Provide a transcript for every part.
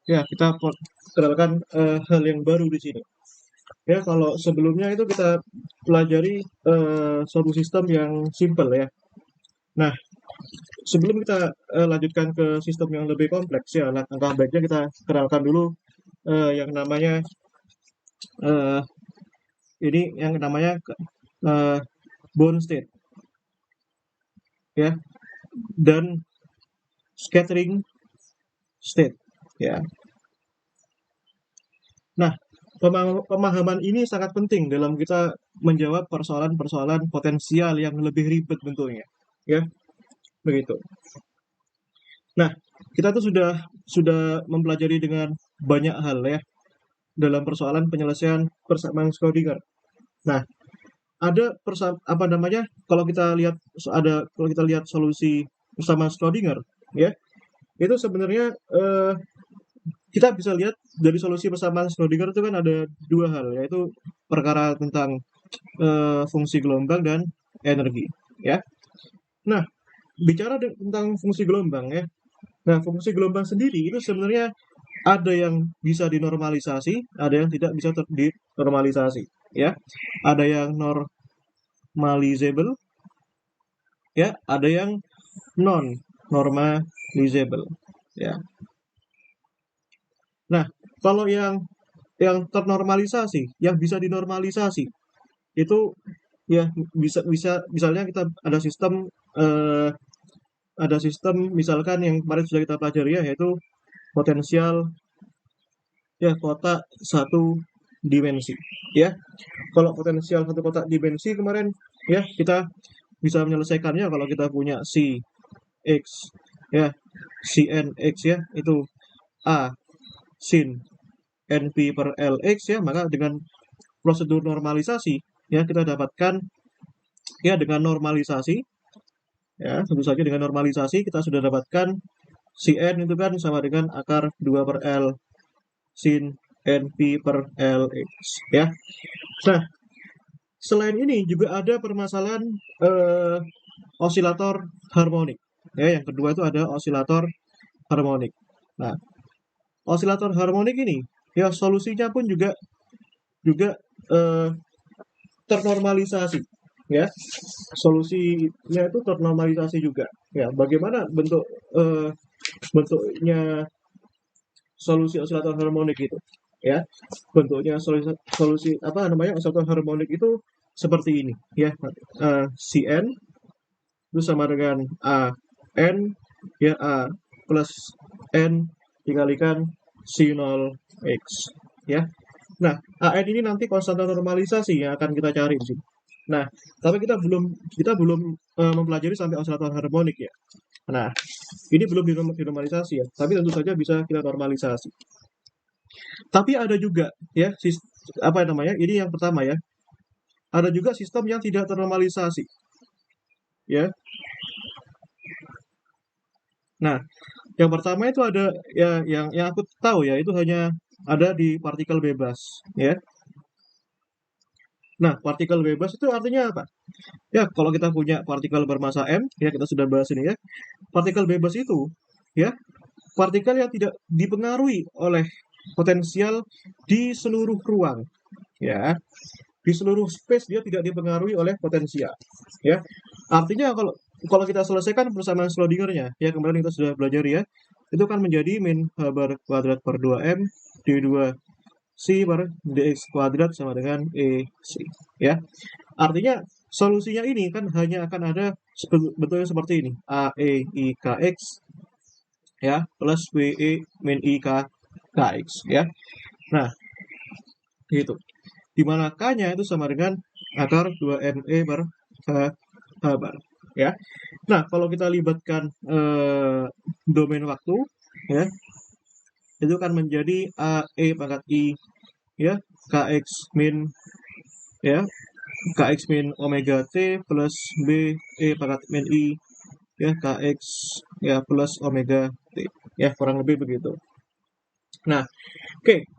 Ya kita kenalkan hal yang baru di sini. Ya, kalau sebelumnya itu kita pelajari suatu sistem yang simple ya. Nah, sebelum kita lanjutkan ke sistem yang lebih kompleks ya, langkah baiknya kita kenalkan dulu yang namanya eh, ini yang namanya eh, bound state ya, dan scattering state ya. Nah, pemahaman ini sangat penting dalam kita menjawab persoalan-persoalan potensial yang lebih ribet bentuknya ya, begitu. Nah, kita tuh sudah mempelajari dengan banyak hal ya dalam persoalan penyelesaian persamaan Schrödinger. Nah, ada apa namanya? Kalau kita lihat solusi persamaan Schrödinger ya, itu sebenarnya kita bisa lihat dari solusi persamaan Schrödinger itu kan ada dua hal, yaitu perkara tentang fungsi gelombang dan energi ya. Nah, bicara tentang fungsi gelombang ya. Nah, fungsi gelombang sendiri itu sebenarnya ada yang bisa dinormalisasi, ada yang tidak bisa dinormalisasi ya. Ada yang normalizable ya, ada yang non normalizable ya. Nah, kalau yang ternormalisasi, yang bisa dinormalisasi itu ya bisa bisa misalnya kita eh, ada sistem misalkan yang kemarin sudah kita pelajari ya, yaitu potensial ya kotak satu dimensi ya. Kalau potensial satu kotak dimensi kemarin ya kita bisa menyelesaikannya kalau kita punya si x ya, sin x ya, itu a sin np per lx ya, maka dengan prosedur normalisasi ya kita dapatkan ya, dengan normalisasi ya, tentu saja dengan normalisasi kita sudah dapatkan Cn itu kan sama dengan akar 2 per L sin NP per LX ya. Nah, selain ini juga ada permasalahan eh, osilator harmonik. Ya, yang kedua itu ada osilator harmonik. Nah, osilator harmonik ini ya solusinya pun juga juga eh, ternormalisasi ya. Solusinya itu ternormalisasi juga. Ya, bagaimana bentuknya solusi osilator harmonik itu ya, bentuknya solusi apa namanya osilator harmonik itu seperti ini ya. Cn itu sama dengan a n ya, a plus n dikalikan c0 x ya. Nah, an ini nanti konstanta normalisasi yang akan kita cari di sini. Nah, tapi kita belum mempelajari sampai osilator harmonik ya. Nah, ini belum dinormalisasi ya, tapi tentu saja bisa kita normalisasi. Tapi ada juga ya, apa namanya? Ini yang pertama ya. Ada juga sistem yang tidak ternormalisasi ya. Nah, yang pertama itu ada ya, yang aku tahu ya, itu hanya ada di partikel bebas ya. Nah, partikel bebas itu artinya apa? Ya, kalau kita punya partikel bermasa m ya, kita sudah bahas ini ya. Partikel bebas itu ya, partikel yang tidak dipengaruhi oleh potensial di seluruh ruang ya. Di seluruh space dia tidak dipengaruhi oleh potensial ya. Artinya kalau kalau kita selesaikan persamaan Schrödinger-nya ya, kemarin kita sudah belajar ya, itu kan menjadi min h bar kuadrat per 2m d2 c per dx kuadrat sama dengan ec ya. Artinya solusinya ini kan hanya akan ada bentuknya seperti ini, a e i k x ya, plus w e min i k kx ya. Nah, gitu. Di mana K-nya itu sama dengan akar 2ME per H bar ya. Nah, kalau kita libatkan domain waktu ya, itu kan menjadi AE pangkat I ya, KX min ya, KX min omega T plus B E pangkat min I ya, KX ya plus omega T ya, kurang lebih begitu. Nah, oke.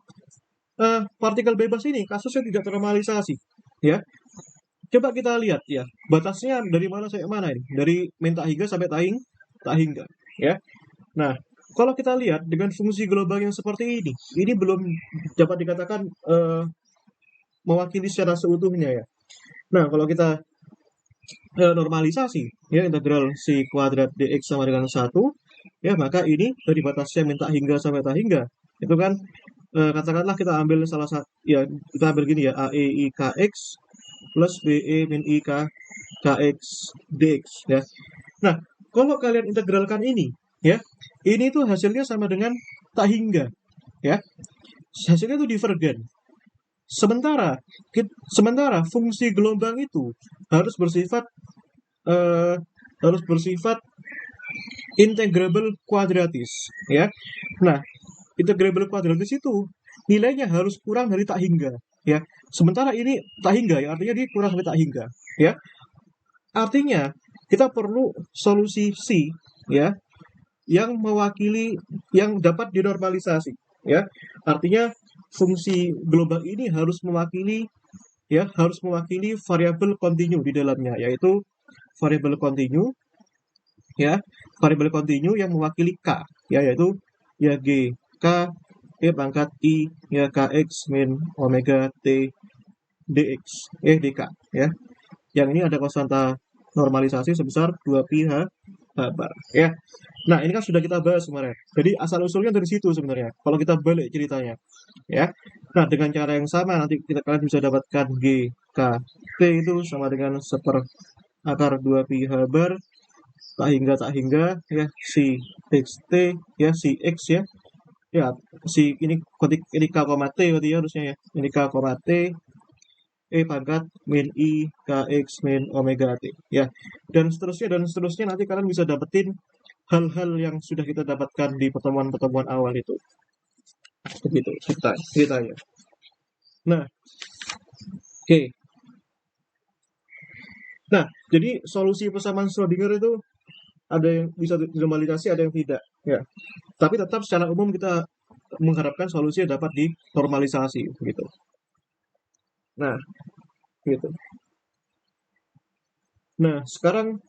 Partikel bebas ini kasusnya tidak ternormalisasi ya. Coba kita lihat ya, batasnya dari mana sampai mana ini? Dari min tak hingga sampai tak hingga ya. Nah, kalau kita lihat dengan fungsi gelombang yang seperti ini belum dapat dikatakan mewakili secara seutuhnya ya. Nah, kalau kita normalisasi ya integral si kuadrat dx sama dengan 1 ya, maka ini dari batasnya min tak hingga sampai tak hingga itu kan katakanlah kita ambil salah satu ya, kita ambil gini ya, AE I kx plus BE min I kx dx ya. Nah, kalau kalian integralkan ini ya, ini tuh hasilnya sama dengan tak hingga ya, hasilnya itu divergen. Sementara fungsi gelombang itu harus bersifat eh, harus bersifat integrable kuadratis ya. Nah, integrable kuadratis itu nilainya harus kurang dari tak hingga ya. Sementara ini tak hingga ya, artinya dia kurang dari tak hingga ya. Artinya kita perlu solusi C ya yang mewakili, yang dapat dinormalisasi ya. Artinya fungsi gelombang ini harus mewakili ya, harus mewakili variabel kontinu di dalamnya, yaitu variabel kontinu ya, variabel kontinu yang mewakili k ya, yaitu ya g k e pangkat i ya kx min omega t dx dk ya. Yang ini ada konstanta normalisasi sebesar 2pi h bar ya. Nah, ini kan sudah kita bahas kemarin. Jadi asal usulnya dari situ sebenarnya. Kalau kita balik ceritanya ya. Nah, dengan cara yang sama nanti kalian bisa dapatkan g k t itu sama dengan seper akar 2pi h bar tak hingga ya si x t ya, si x ya. Ya, si ini k, t berarti ya harusnya ya. Ini k, t pangkat min i kx min omega t ya, dan seterusnya nanti kalian bisa dapetin hal-hal yang sudah kita dapatkan di pertemuan-pertemuan awal itu, begitu ceritanya. Nah, oke. Nah, jadi solusi persamaan Schrödinger itu ada yang bisa dinormalisasi, ada yang tidak ya, tapi tetap secara umum kita mengharapkan solusinya dapat dinormalisasi begitu. Nah, gitu. Nah, sekarang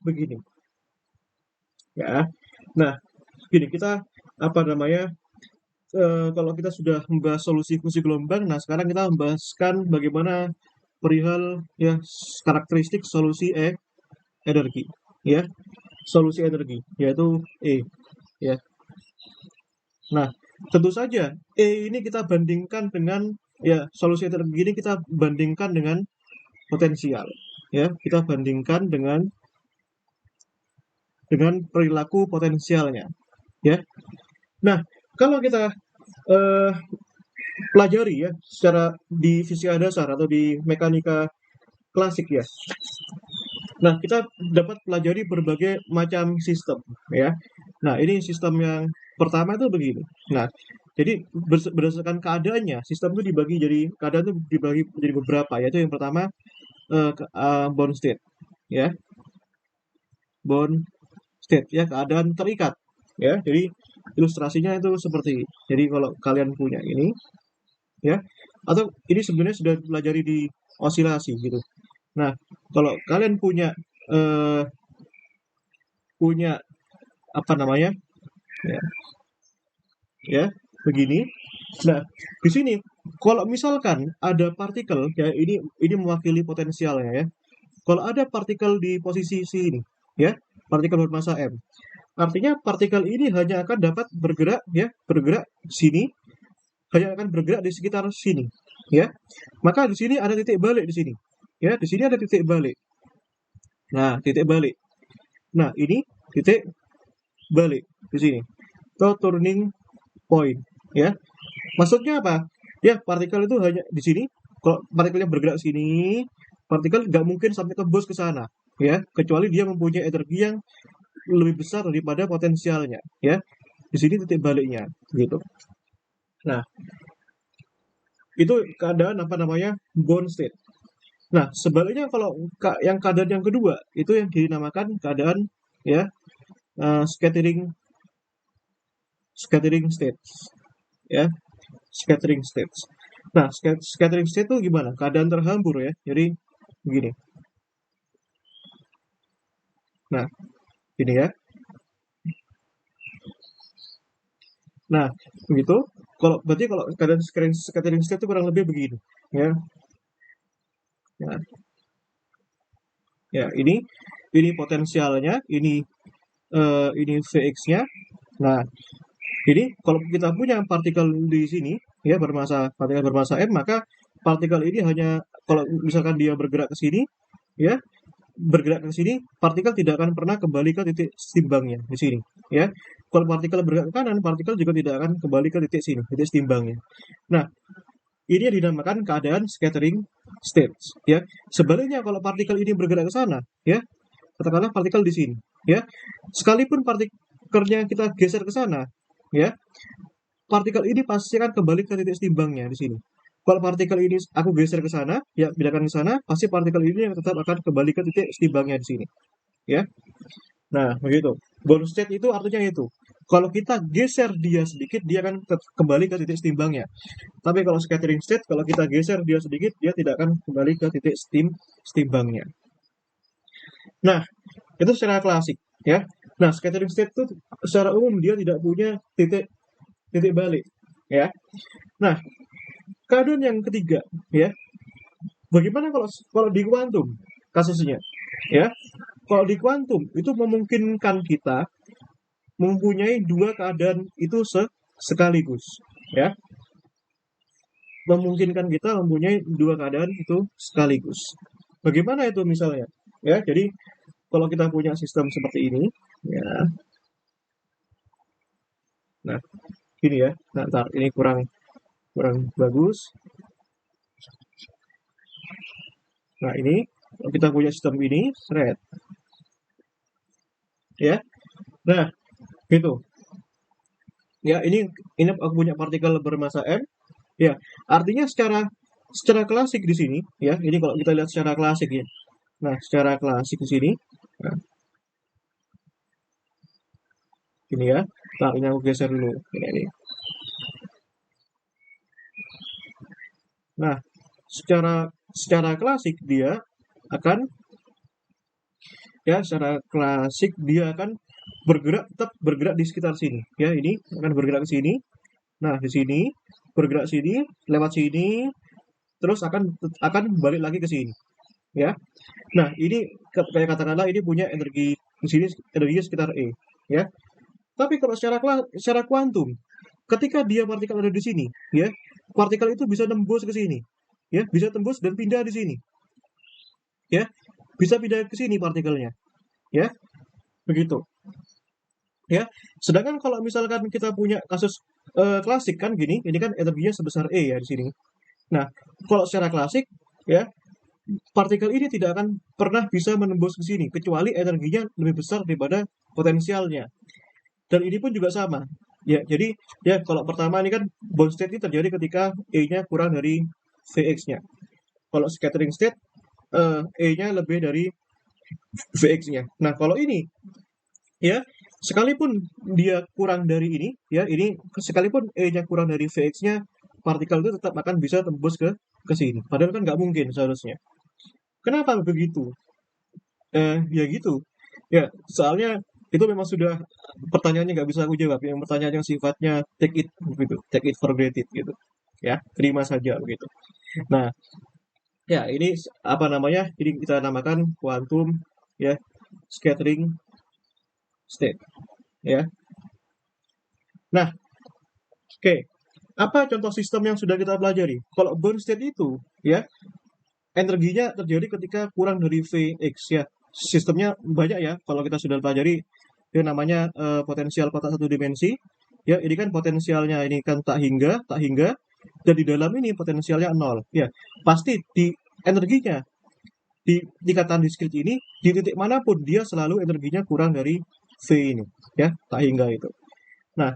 begini ya. Nah, gini, kita apa namanya, kalau kita sudah membahas solusi fungsi gelombang, nah sekarang kita membahaskan bagaimana perihal ya karakteristik solusi energi ya, solusi energi yaitu E ya. Nah, tentu saja E ini kita bandingkan dengan ya, solusi energi ini kita bandingkan dengan potensial ya, kita bandingkan dengan perilaku potensialnya ya. Nah, kalau kita eh, pelajari ya secara di fisika dasar atau di mekanika klasik ya. Nah, kita dapat pelajari berbagai macam sistem ya. Nah, ini sistem yang pertama itu begini. Nah, jadi berdasarkan keadaannya, sistem itu dibagi jadi, keadaan itu dibagi jadi beberapa, yaitu yang pertama bound state ya. Bound state ya, keadaan terikat ya. Jadi ilustrasinya itu seperti ini. Jadi kalau kalian punya ini ya, atau ini sebenarnya sudah dipelajari di osilasi gitu. Nah, kalau kalian punya eh, punya apa namanya ya, ya begini. Nah, di sini kalau misalkan ada partikel ya, ini mewakili potensialnya ya. Kalau ada partikel di posisi sini ya, partikel bermassa m, artinya partikel ini hanya akan dapat bergerak ya, bergerak sini, hanya akan bergerak di sekitar sini ya. Maka di sini ada titik balik di sini ya, di sini ada titik balik. Nah, titik balik. Nah, ini titik balik di sini, atau turning point ya. Maksudnya apa ya, partikel itu hanya di sini. Kalau partikelnya bergerak sini, partikel nggak mungkin sampai tembus ke sana ya, kecuali dia mempunyai energi yang lebih besar daripada potensialnya ya. Di sini titik baliknya gitu. Nah, itu keadaan apa namanya, bound state. Nah, sebaliknya kalau yang keadaan yang kedua itu yang dinamakan keadaan ya scattering states ya, scattering states. Nah, scattering state itu gimana? Keadaan terhambur ya. Jadi begini. Nah, ini ya. Nah, begitu. Berarti kalau keadaan scattering state itu kurang lebih begini, ya. Ya, ya ini potensialnya, ini Vx-nya. Nah, ini kalau kita punya partikel di sini, ya partikel bermasa m, maka partikel ini hanya kalau misalkan dia bergerak ke sini, ya bergerak ke sini, partikel tidak akan pernah kembali ke titik setimbangnya di sini, ya. Kalau partikel bergerak ke kanan, partikel juga tidak akan kembali ke titik sini, titik setimbangnya. Nah, ini yang dinamakan keadaan scattering state, ya. Sebaliknya kalau partikel ini bergerak ke sana, ya, katakanlah partikel di sini, ya, sekalipun partikelnya kita geser ke sana, ya, partikel ini pasti akan kembali ke titik setimbangnya di sini. Kalau partikel ini aku geser ke sana, ya pindahkan ke sana, pasti partikel ini yang tetap akan kembali ke titik setimbangnya di sini, ya. Nah, begitu. Bound state itu artinya itu. Kalau kita geser dia sedikit, dia akan kembali ke titik setimbangnya. Tapi kalau scattering state, kalau kita geser dia sedikit, dia tidak akan kembali ke titik setimbangnya. Nah, itu secara klasik, ya. Nah, scattering state itu secara umum dia tidak punya titik titik balik, ya. Nah, keadaan yang ketiga, ya. Bagaimana kalau di kuantum kasusnya, ya? Kalau di kuantum itu memungkinkan kita mempunyai dua keadaan itu sekaligus, ya. Memungkinkan kita mempunyai dua keadaan itu sekaligus. Bagaimana itu misalnya? Ya, jadi kalau kita punya sistem seperti ini, ya. Nah, gini ya. Nah, ntar ini kurang kurang bagus. Nah, ini kalau kita punya sistem ini, thread, ya. Nah, gitu. Ya, ini aku punya partikel bermasa m. Ya, artinya secara klasik di sini, ya. Ini kalau kita lihat secara klasik ya. Nah, secara klasik di sini, nah, ini ya. Nah, ini aku geser dulu. Ini. Nah, secara klasik dia akan tetap bergerak di sekitar sini. Ya, ini akan bergerak ke sini. Nah, di sini bergerak sini, lewat sini, terus akan balik lagi ke sini. Ya. Nah, ini kayak katakanlah ini punya energi di sini, energinya sekitar E, ya. Tapi kalau secara kuantum, ketika dia partikel ada di sini, ya, partikel itu bisa nembus ke sini, ya, bisa tembus dan pindah di sini, ya, bisa pindah ke sini partikelnya, ya, begitu, ya. Sedangkan kalau misalkan kita punya kasus klasik kan gini, ini kan energinya sebesar E ya di sini. Nah, kalau secara klasik, ya, partikel ini tidak akan pernah bisa menembus ke sini kecuali energinya lebih besar daripada potensialnya. Dan ini pun juga sama. Ya, jadi ya kalau pertama ini kan bound state ini terjadi ketika E-nya kurang dari Vx-nya. Kalau scattering state E-nya lebih dari Vx-nya. Nah, kalau ini ya sekalipun dia kurang dari ini, ya ini sekalipun E-nya kurang dari Vx-nya, partikel itu tetap akan bisa tembus ke sini. Padahal kan nggak mungkin seharusnya. Kenapa begitu? Ya gitu. Ya, soalnya itu memang sudah pertanyaannya nggak bisa aku jawab. Yang pertanyaan yang sifatnya take it gitu, take it for granted gitu. Ya, terima saja begitu. Nah, ya ini apa namanya? Ini kita namakan quantum ya scattering state. Ya. Nah, oke. Apa contoh sistem yang sudah kita pelajari? Kalau bound state itu, ya, energinya terjadi ketika kurang dari Vx ya. Sistemnya banyak ya. Kalau kita sudah pelajari itu namanya potensial kotak satu dimensi. Ya, ini kan potensialnya ini kan tak hingga dan di dalam ini potensialnya nol. Ya, pasti di energinya di ikatan diskrit ini di titik manapun dia selalu energinya kurang dari V ini, ya, tak hingga itu. Nah,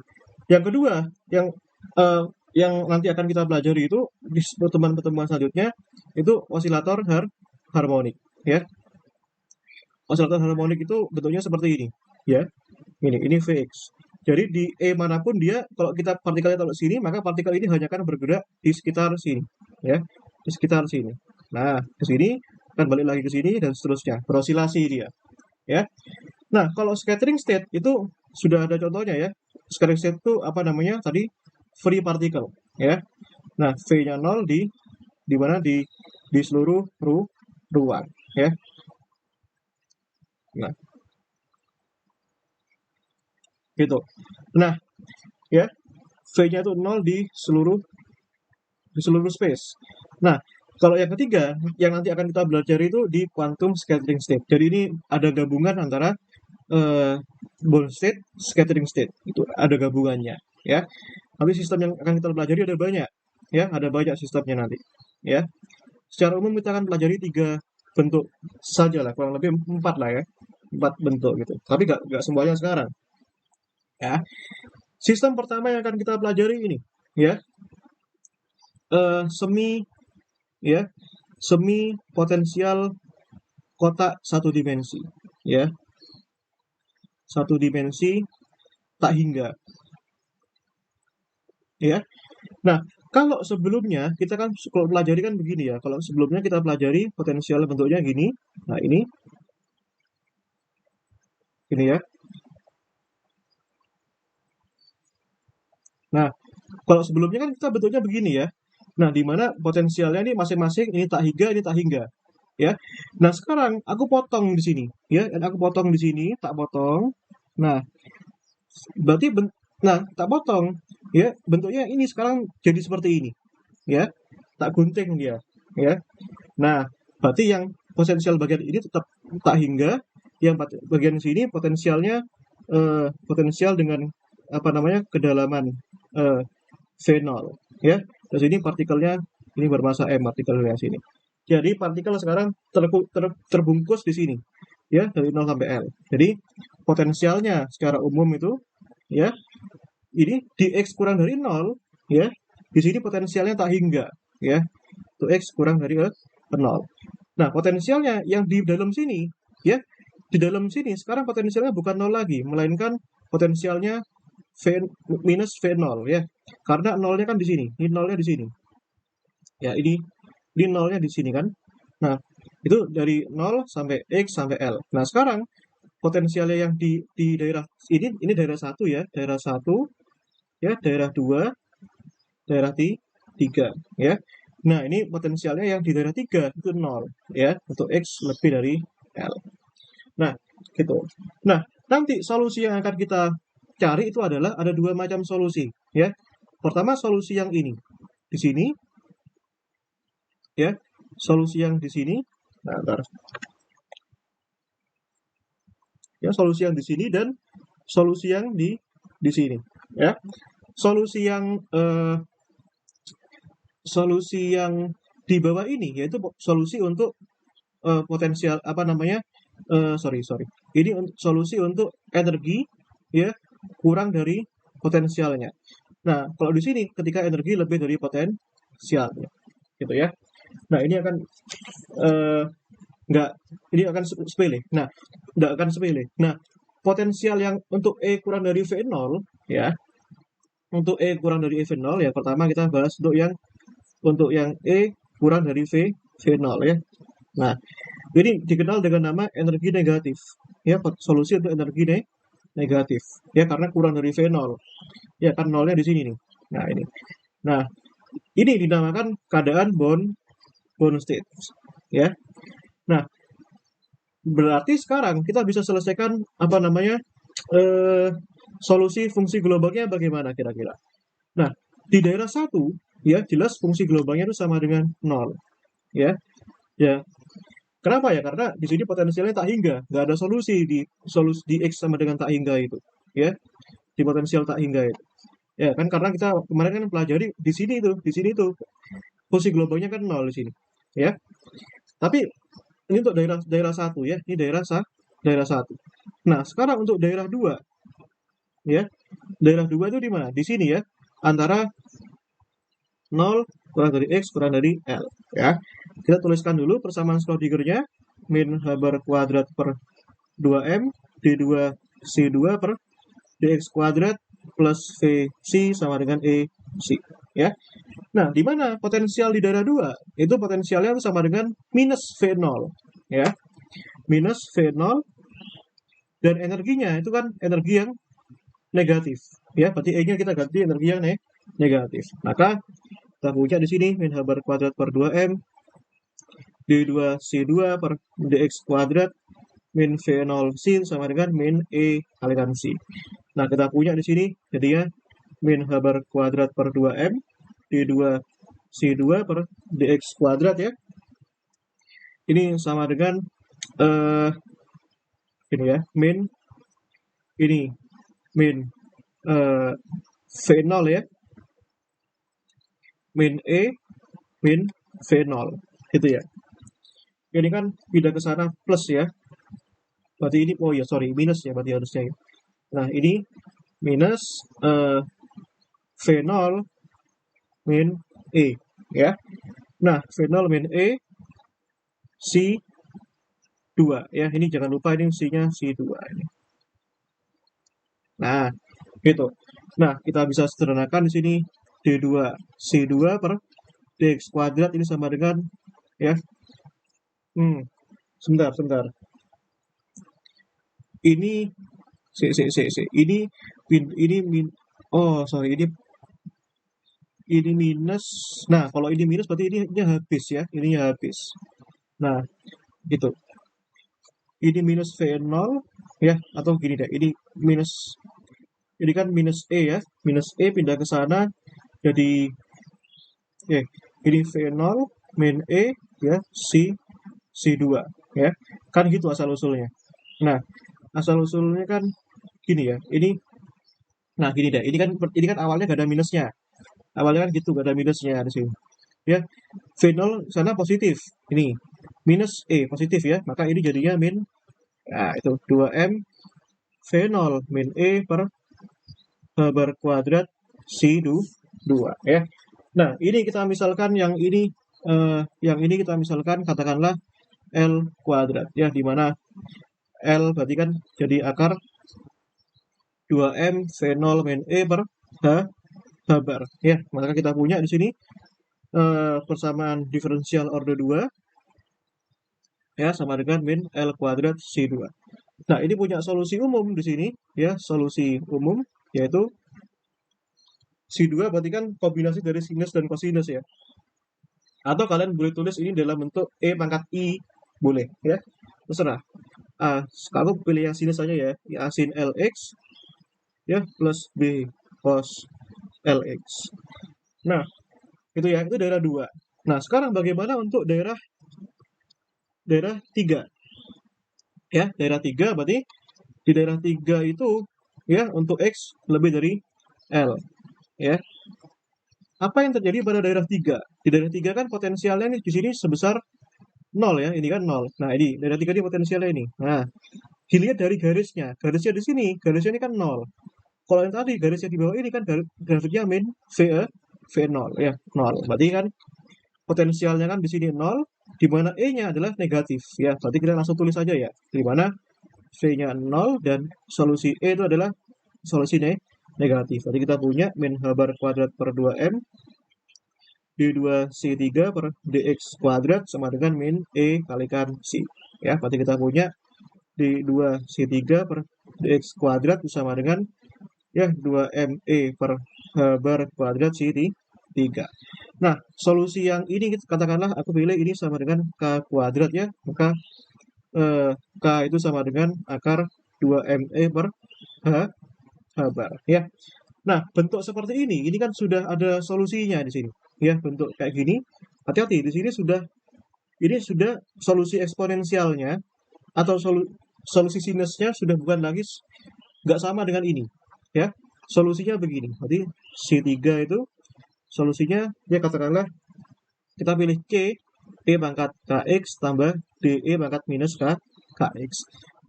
yang kedua yang eh, yang nanti akan kita pelajari itu di pertemuan-pertemuan selanjutnya itu osilator harmonik, ya. Osilator harmonik itu bentuknya seperti ini, ya. Ini Vx. Jadi di E manapun dia, kalau kita partikelnya taruh sini, maka partikel ini hanya akan bergerak di sekitar sini, ya, di sekitar sini. Nah, ke sini, akan balik lagi ke sini dan seterusnya, berosilasi dia, ya. Nah, kalau scattering state itu sudah ada contohnya ya. scattering state itu apa namanya tadi? Free particle, ya. Nah, V-nya 0 di mana di seluruh ruang, ya. Nah, gitu. Nah, ya, V-nya itu 0 di seluruh space. Nah, kalau yang ketiga, yang nanti akan kita belajar itu di quantum scattering state. Jadi ini ada gabungan antara eh, Bond state, scattering state. Itu ada gabungannya, ya. Nanti sistem yang akan kita pelajari ada banyak, ya, ada banyak sistemnya nanti, ya. Secara umum kita akan pelajari 3 bentuk saja lah, kurang lebih 4 lah ya, 4 bentuk gitu. Tapi nggak semuanya sekarang, ya. Sistem pertama yang akan kita pelajari ini, ya, semi, ya, semi potensial kotak satu dimensi, ya, satu dimensi tak hingga, ya. Nah, kalau sebelumnya kita kan kalau pelajari kan begini ya. Kalau sebelumnya kita pelajari potensial bentuknya gini. Nah, ini ya. Nah, kalau sebelumnya kan kita bentuknya begini ya. Nah, di mana potensialnya ini masing-masing ini tak hingga, ya. Nah, sekarang aku potong di sini, ya. Dan aku potong di sini, tak potong. Nah, berarti nah, tak potong, ya. Bentuknya ini sekarang jadi seperti ini, ya. Tak gunting dia, ya. Nah, berarti yang potensial bagian ini tetap tak hingga, yang bagian sini potensial dengan apa namanya kedalaman eh, V0, ya. Terus ini partikelnya ini bermassa m partikelnya sini. Jadi partikel sekarang terbungkus di sini, ya, dari 0 sampai L. Jadi potensialnya secara umum itu, ya, ini di X kurang dari 0, ya. Di sini potensialnya tak hingga, ya. Itu X kurang dari 0. Nah, potensialnya yang di dalam sini, ya, di dalam sini sekarang potensialnya bukan 0 lagi, melainkan potensialnya V minus V0, ya. Karena nolnya kan di sini, ini nolnya di sini. Ya, ini nolnya di sini kan. Nah, itu dari 0 sampai X sampai L. Nah, sekarang potensialnya yang di daerah ini daerah 1 ya, daerah 1, ya, daerah 2, daerah 3, ya. Nah, ini potensialnya yang di daerah 3 itu 0, ya, untuk X lebih dari L. Nah, gitu. Nah, nanti solusi yang akan kita cari itu adalah ada 2 macam solusi, ya. Pertama solusi yang ini, di sini, ya. Solusi yang di sini. Nah, ntar. Ya, solusi yang di sini dan solusi yang di sini, ya. Solusi yang solusi yang di bawah ini yaitu solusi untuk potensial apa namanya sorry. Ini solusi untuk energi, ya, kurang dari potensialnya. Nah, kalau di sini ketika energi lebih dari potensialnya, gitu ya. Nah, ini akan eh, nggak ini akan sepele. Nah, nggak akan sepele. Nah, potensial yang untuk E kurang dari V0, ya. Untuk E kurang dari V0 ya pertama kita bahas untuk yang E kurang dari V0, ya. Nah, ini dikenal dengan nama energi negatif. Ya, solusi untuk energi negatif. Ya, karena kurang dari V0. Ya, kan nolnya di sini nih. Nah, ini. Nah, ini dinamakan keadaan bond state. Ya. Nah, berarti sekarang kita bisa selesaikan apa namanya solusi fungsi globalnya bagaimana kira-kira. Nah, di daerah 1, ya, jelas fungsi globalnya itu sama dengan 0. Ya. Ya, kenapa ya? Karena di sini potensialnya tak hingga, nggak ada solusi di X sama dengan tak hingga itu, ya, di potensial tak hingga itu. Ya kan karena kita kemarin kan pelajari di sini itu fungsi globalnya kan 0 di sini, ya. Tapi ini untuk daerah daerah 1 ya, ini daerah 1. Nah, sekarang untuk daerah 2, ya. Daerah 2 itu di mana? Di sini ya, antara 0 kurang dari X kurang dari L, ya. Kita tuliskan dulu persamaan Schrödinger-nya min H bar kuadrat per 2M D2C2 per dx kuadrat plus VC sama dengan EC, ya. Nah, di mana potensial di daerah 2? Itu potensialnya itu sama dengan minus V0, ya. Minus V0 dan energinya itu kan energi yang negatif, ya, berarti E-nya kita ganti energi yang negatif. Maka kita punya di sini min H bar kuadrat per 2M D2C2 per dx kuadrat min V0C sama dengan min E kalikan C. Nah, kita punya di sini jadinya min H bar kuadrat per 2M D2C2 per dx kuadrat ya. Ini sama dengan ini ya, min ini min V0 ya, min E min V0 gitu ya. Ini kan pindah ke sana plus ya, berarti ini oh ya sorry minus ya berarti harusnya ya. Nah ini minus V0 min E ya. Nah V0 min E C2 ya, ini jangan lupa ini C-nya C2 ini. Nah gitu. Nah kita bisa sederhanakan di sini D2 C2 per dx kuadrat ini sama dengan ya sebentar ini ini oh sorry ini minus. Nah kalau ini minus berarti ini habis ya, ininya habis. Nah gitu, ini minus V0 ya, atau gini deh, ini minus, ini kan minus E ya, minus E pindah ke sana jadi ini V0 min E ya C2 ya, kan gitu asal usulnya. Nah asal usulnya kan gini ya, ini nah gini deh, ini kan awalnya gak ada minusnya, awalnya kan gitu gak ada minusnya di sini ya. V0 sana positif, ini minus E positif ya, maka ini jadinya min, nah itu 2M V0 min E per H bar kuadrat C2 ya. Nah ini kita misalkan yang ini kita misalkan katakanlah L kuadrat ya, dimana L berarti kan jadi akar 2M V0 min E per H bar ya. Maka kita punya di sini persamaan diferensial order 2 ya sama dengan min L kuadrat C2. Nah, ini punya solusi umum di sini ya, solusi umum yaitu C2 berarti kan kombinasi dari sinus dan kosinus ya. Atau kalian boleh tulis ini dalam bentuk E pangkat I, boleh ya. Terserah. Aku pilih yang sinus saja ya, A sin LX ya plus B cos LX. Nah, itu ya, itu daerah 2. Nah, sekarang bagaimana untuk daerah 3? Ya, daerah 3 berarti di daerah 3 itu ya untuk X lebih dari L ya. Apa yang terjadi pada daerah 3? Di daerah 3 kan potensialnya nih di sini sebesar 0 ya, ini kan 0. Nah, ini daerah 3 ini potensialnya ini. Nah, dilihat dari garisnya. Garisnya di sini, garisnya ini kan 0. Kalau yang tadi garisnya di bawah ini kan grafiknya min V0 ya, 0. Berarti kan potensialnya kan di sini 0, di mana E-nya adalah negatif ya. Berarti kita langsung tulis saja ya, di mana V-nya 0 dan solusi E itu adalah solusi negatif. Berarti kita punya min H bar kuadrat per 2M D2C3 per dx kuadrat sama dengan min E kalikan C ya. Berarti kita punya D2C3 per dx kuadrat sama dengan ya 2ME per H bar kuadrat C3. Nah, solusi yang ini katakanlah aku pilih ini sama dengan K kuadrat ya, maka K itu sama dengan akar 2ME per H bar ya. Nah, bentuk seperti ini kan sudah ada solusinya di sini ya, bentuk kayak gini. Hati-hati, di sini ini sudah solusi eksponensialnya atau solusi sinusnya sudah bukan lagi nggak sama dengan ini ya. Solusinya begini, berarti C3 itu solusinya ya katakanlah kita pilih C E pangkat KX tambah DE pangkat minus KX.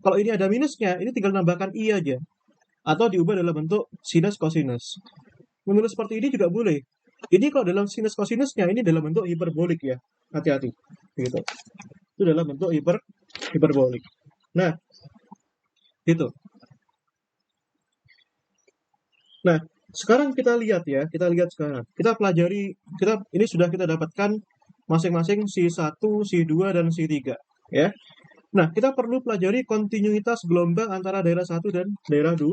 Kalau ini ada minusnya, ini tinggal nambahkan I aja, atau diubah dalam bentuk sinus kosinus. Menurut seperti ini juga boleh. Ini kalau dalam sinus kosinusnya ini dalam bentuk hiperbolik ya, hati-hati gitu. Itu dalam bentuk hiperbolik. Nah itu. Nah sekarang kita lihat ya, sekarang kita pelajari, ini sudah kita dapatkan masing-masing C1, C2 dan C3 ya. Nah, kita perlu pelajari kontinuitas gelombang antara daerah 1 dan daerah 2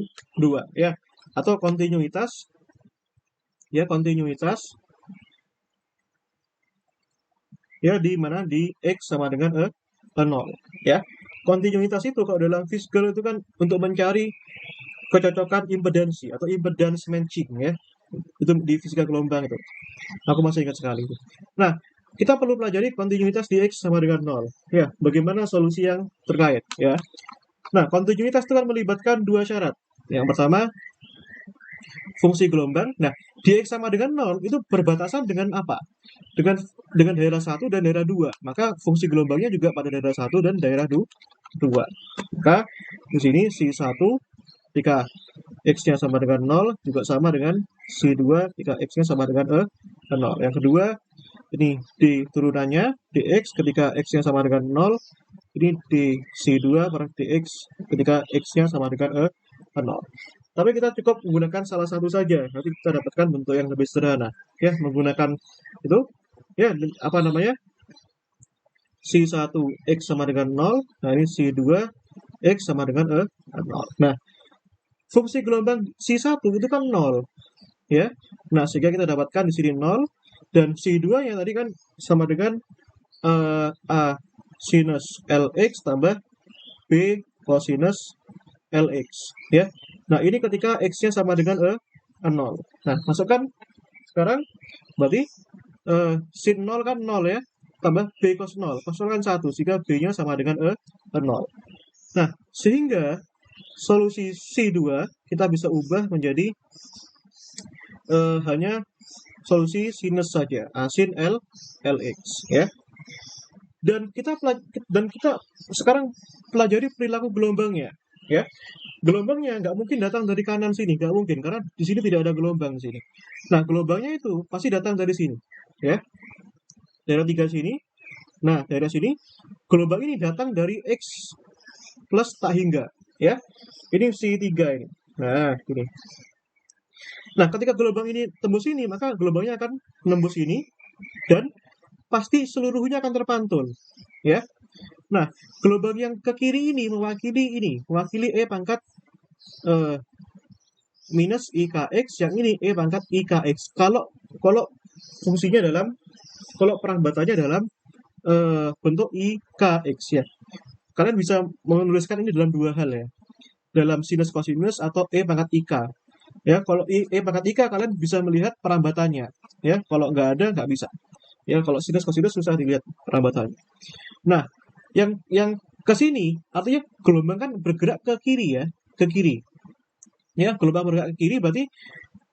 ya. atau kontinuitas, ya kontinuitas, ya di mana di X sama dengan 0, ya. Kontinuitas itu kalau dalam Fisker itu kan untuk mencari kecocokan impedansi atau impedance matching, ya. Itu di fisika gelombang itu. Aku masih ingat sekali itu. Nah, kita perlu pelajari kontinuitas di X sama dengan 0. Ya, bagaimana solusi yang terkait, ya. Nah, kontinuitas itu kan melibatkan dua syarat. Yang pertama, fungsi gelombang. Nah, di X sama dengan 0 itu berbatasan dengan apa? Dengan daerah 1 dan daerah 2. Maka fungsi gelombangnya juga pada daerah 1 dan daerah 2. Maka di sini C1 ketika X-nya sama dengan 0 juga sama dengan C2 ketika X-nya sama dengan 0. Yang kedua, ini di turunannya dx ketika X-nya sama dengan 0, ini di C2 per dx ketika X-nya sama dengan 0. Tapi kita cukup menggunakan salah satu saja, nanti kita dapatkan bentuk yang lebih sederhana. Ya, menggunakan itu, ya, apa namanya, C1 X sama dengan 0, nah ini C2 X sama dengan 0. Nah, fungsi gelombang C1 itu kan 0, ya. Nah, sehingga kita dapatkan di sini 0, dan C2 yang tadi kan sama dengan A sinus LX tambah B cosinus LX, ya. Nah, ini ketika X-nya sama dengan 0. Nah, masukkan sekarang, berarti sin 0 kan 0, ya, tambah B cos 0. Cos 0 kan 1, sehingga B-nya sama dengan 0. Nah, sehingga solusi C2 kita bisa ubah menjadi hanya solusi sinus saja, sin L LX, ya. Dan kita sekarang pelajari perilaku gelombangnya, ya. Gelombangnya nggak mungkin datang dari kanan sini, nggak mungkin, karena di sini tidak ada gelombang di sini. Nah, gelombangnya itu pasti datang dari sini, ya. Daerah 3 sini. Nah, daerah sini gelombang ini datang dari X plus tak hingga, ya. Ini C3 ini. Nah, ini. Nah, ketika gelombang ini tembus ini, maka gelombangnya akan menembus ini dan pasti seluruhnya akan terpantul, ya. Nah, gelombang yang ke kiri ini mewakili E pangkat minus IKX, yang ini E pangkat IKX. Kalau fungsinya kalau perambatannya dalam bentuk IKX, ya. Kalian bisa menuliskan ini dalam dua hal, ya. Dalam sinus kosinus atau E pangkat IK. Ya, kalau E pangkat IK kalian bisa melihat perambatannya, ya. Kalau nggak ada, nggak bisa. Ya, kalau sinus kosinus susah dilihat perambatannya. Nah, yang ke sini artinya gelombang kan bergerak ke kiri, ya, ke kiri. Ya, gelombang bergerak ke kiri berarti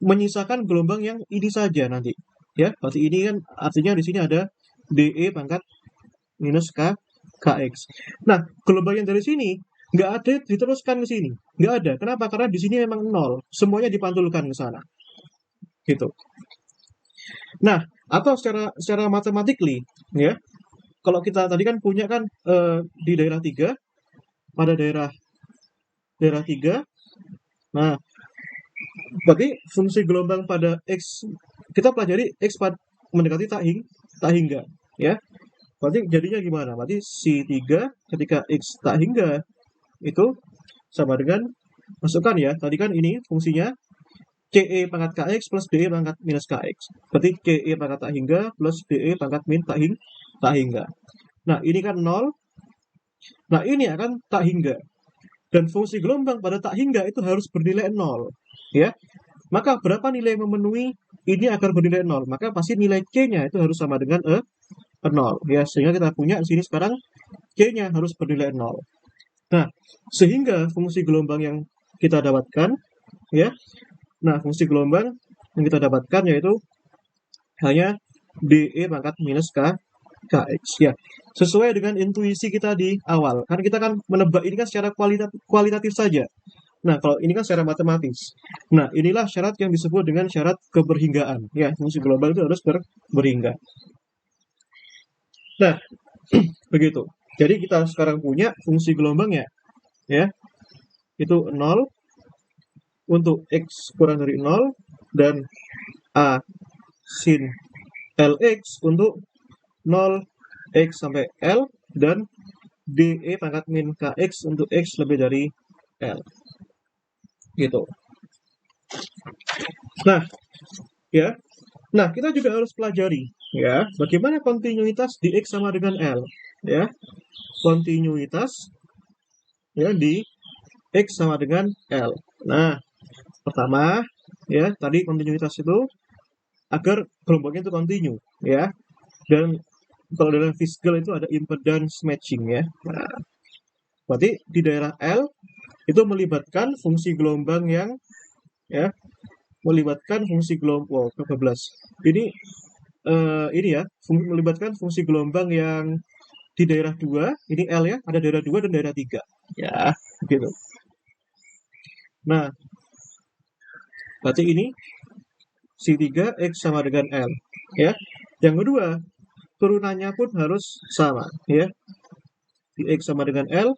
menyisakan gelombang yang ini saja nanti. Ya, berarti ini kan artinya di sini ada DE pangkat minus KX. Nah, gelombang yang dari sini nggak ada diteruskan ke sini. Nggak ada. Kenapa? Karena di sini memang 0. Semuanya dipantulkan ke sana. Gitu. Nah, atau secara matematically, ya. Kalau kita tadi kan punya kan di daerah 3, pada daerah 3. Nah, berarti fungsi gelombang pada X kita pelajari X mendekati tak hingga, ya. Berarti jadinya gimana? Berarti C3 ketika X tak hingga itu sama dengan, masukkan ya, tadi kan ini fungsinya CE pangkat KX plus DE pangkat minus KX. Berarti CE pangkat tak hingga plus DE pangkat min tak hingga. Nah, ini kan 0. Nah, ini akan tak hingga. Dan fungsi gelombang pada tak hingga itu harus bernilai 0. Ya. Maka berapa nilai yang memenuhi ini agar bernilai 0? Maka pasti nilai C-nya itu harus sama dengan 0. Ya, sehingga kita punya di sini sekarang C-nya harus bernilai 0. Nah, sehingga fungsi gelombang yang kita dapatkan, ya. Nah, fungsi gelombang yang kita dapatkan yaitu hanya DE pangkat minus KX, ya. Sesuai dengan intuisi kita di awal. Karena kita kan menebak ini kan secara kualitatif saja. Nah, kalau ini kan secara matematis. Nah, inilah syarat yang disebut dengan syarat keberhinggaan. Ya, fungsi gelombang itu harus berhingga. Nah, begitu. Jadi kita sekarang punya fungsi gelombangnya, ya. Itu 0 untuk X kurang dari 0 dan A sin LX untuk 0 X sampai L dan DE pangkat min KX untuk X lebih dari L. Gitu. Nah, ya. Nah, kita juga harus pelajari ya, bagaimana kontinuitas di X sama dengan L ya. Kontinuitas ya di X sama dengan L. Nah, pertama ya, tadi kontinuitas itu agar gelombangnya itu kontinu ya. Dan kalau dalam physical itu ada impedance matching ya. Nah, berarti di daerah L itu melibatkan fungsi gelombang yang ya, melibatkan fungsi gelombang, oh, ke-12. Ini ya, melibatkan fungsi gelombang yang di daerah 2, ini L ya, ada daerah 2 dan daerah 3. Ya, gitu. Nah, berarti ini C3 X sama dengan L ya. Yang kedua, turunannya pun harus sama ya. Di X sama dengan L,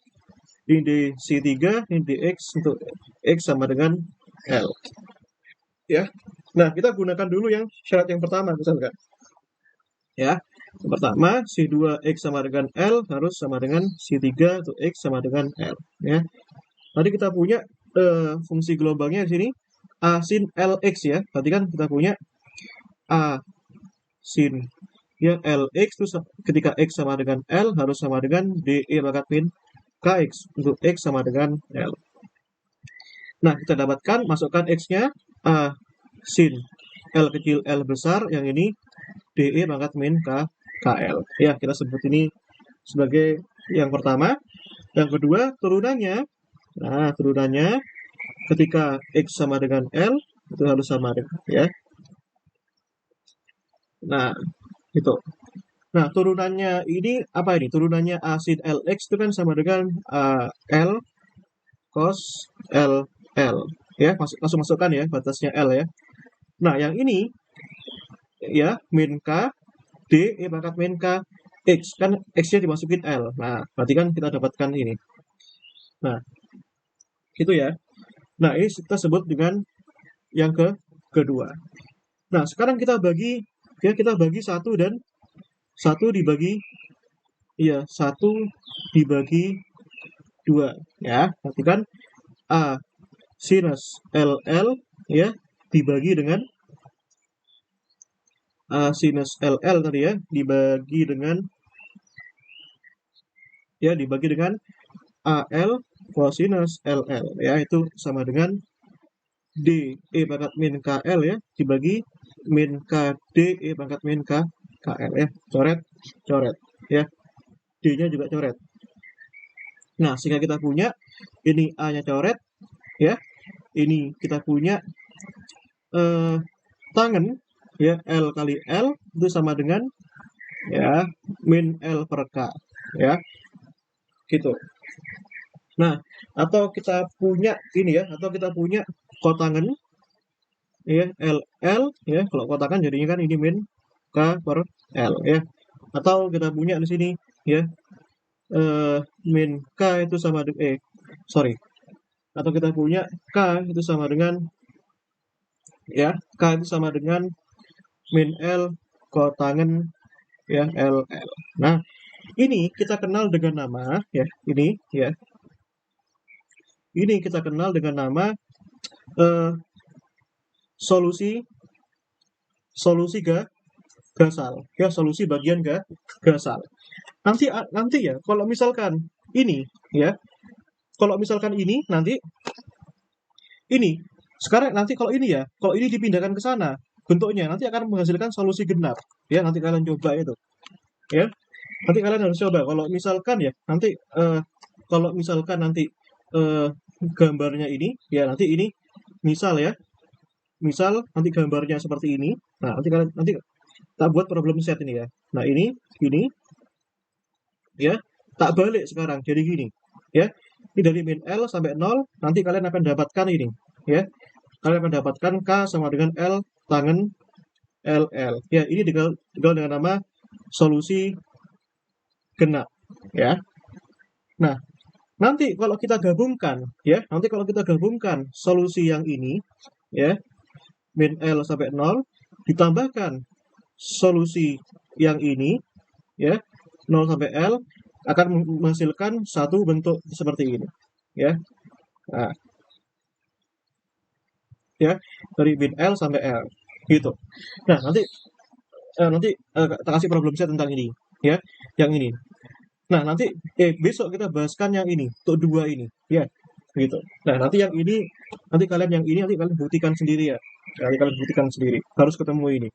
ini di C3, ini di X untuk X sama dengan L ya. Nah, kita gunakan dulu yang syarat yang pertama misalkan ya. Yang pertama, C2 X sama dengan L harus sama dengan C3 atau X sama dengan L ya. Tadi kita punya fungsi gelombangnya di sini A sin LX ya. Berarti kan kita punya A sin ya LX itu ketika X sama dengan L harus sama dengan DE pangkat min KX untuk X sama dengan L. Nah, kita dapatkan, masukkan X-nya A sin L kecil L besar, yang ini DE pangkat min KL. Ya, kita sebut ini sebagai yang pertama. Yang kedua, turunannya. Nah, turunannya ketika X sama dengan L, itu harus sama dengan, ya. Nah, itu. Nah, turunannya ini apa ini? Turunannya A sin LX itu kan sama dengan L cos LL. Ya, langsung masukkan ya, batasnya L ya. Nah, yang ini ya, min K D E pangkat min K X, kan X-nya dimasukin L. Nah, berarti kan kita dapatkan ini. Nah, gitu ya. Nah, ini kita sebut dengan yang kedua. Nah, sekarang kita bagi ya, kita bagi 1 dan 1 dibagi ya, 1 dibagi 2 ya. Berarti kan A sinus LL ya dibagi dengan A sinus LL tadi ya, dibagi dengan AL cosinus LL ya, itu sama dengan D E pangkat min KL ya dibagi min KD E pangkat min KL ya. Coret ya. D-nya juga coret. Nah, sehingga kita punya ini A-nya coret ya. Ini kita punya tangen ya, L kali L itu sama dengan ya min L per K ya. Gitu. Nah, atau kita punya ini ya, atau kita punya kotangen ya, LL ya, kalau kotakan jadinya kan ini min K per L ya. Atau kita punya di sini ya, min K itu sama dengan sorry. Atau kita punya K itu sama dengan ya, K itu sama dengan min L kotangen ya LL. Nah, ini kita kenal dengan nama ya, ini ya. Ini kita kenal dengan nama solusi gasal ya, solusi bagian gasal. Nanti ya, kalau misalkan ini ya, kalau misalkan ini nanti ini sekarang nanti kalau ini ya, kalau ini dipindahkan ke sana bentuknya nanti akan menghasilkan solusi genap ya. Nanti kalian coba itu ya, nanti kalian harus coba kalau misalkan ya, nanti kalau misalkan nanti gambarnya ini ya, nanti ini misal ya, misal nanti gambarnya seperti ini. Nah, nanti kalian nanti tak buat problem set ini ya. Nah, ini ya, tak balik sekarang jadi gini ya. Ini dari min L sampai 0, nanti kalian akan dapatkan ini ya. Kalian akan dapatkan K sama dengan L tangen LL. Ya, ini dikenal dengan nama solusi genap ya. Nah, nanti kalau kita gabungkan ya, nanti kalau kita gabungkan solusi yang ini ya, min L sampai 0 ditambahkan solusi yang ini ya, 0 sampai L, akan menghasilkan satu bentuk seperti ini ya. Nah, ya, dari min L sampai L gitu. Nah, nanti kita kasih problem set tentang ini ya, yang ini. Nah, nanti besok kita bahaskan yang ini, untuk dua ini ya, gitu. Nah, nanti yang ini, nanti kalian buktikan sendiri ya. Nanti kalian buktikan sendiri, harus ketemu ini.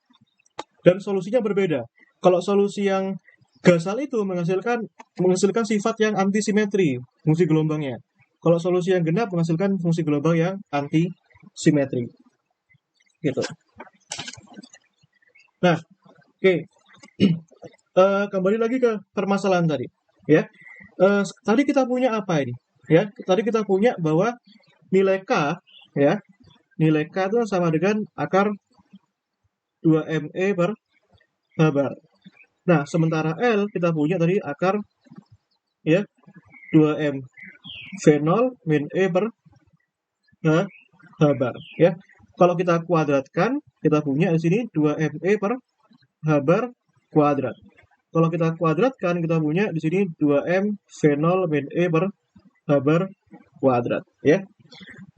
Dan solusinya berbeda. Kalau solusi yang gasal itu menghasilkan sifat yang antisimetri fungsi gelombangnya. Kalau solusi yang genap menghasilkan fungsi gelombang yang antisimetri. Gitu. Nah, oke. Kembali lagi ke permasalahan tadi. Ya, tadi kita punya apa ini? Ya, tadi kita punya bahwa nilai K, ya, nilai K itu sama dengan akar 2ME per H bar. Nah, sementara L kita punya tadi akar ya 2M V0 min E per H bar ya. Kalau kita kuadratkan, kita punya di sini 2ME per H bar kuadrat. Kalau kita kuadratkan, kita punya di sini 2M V0 min E per H bar kuadrat ya.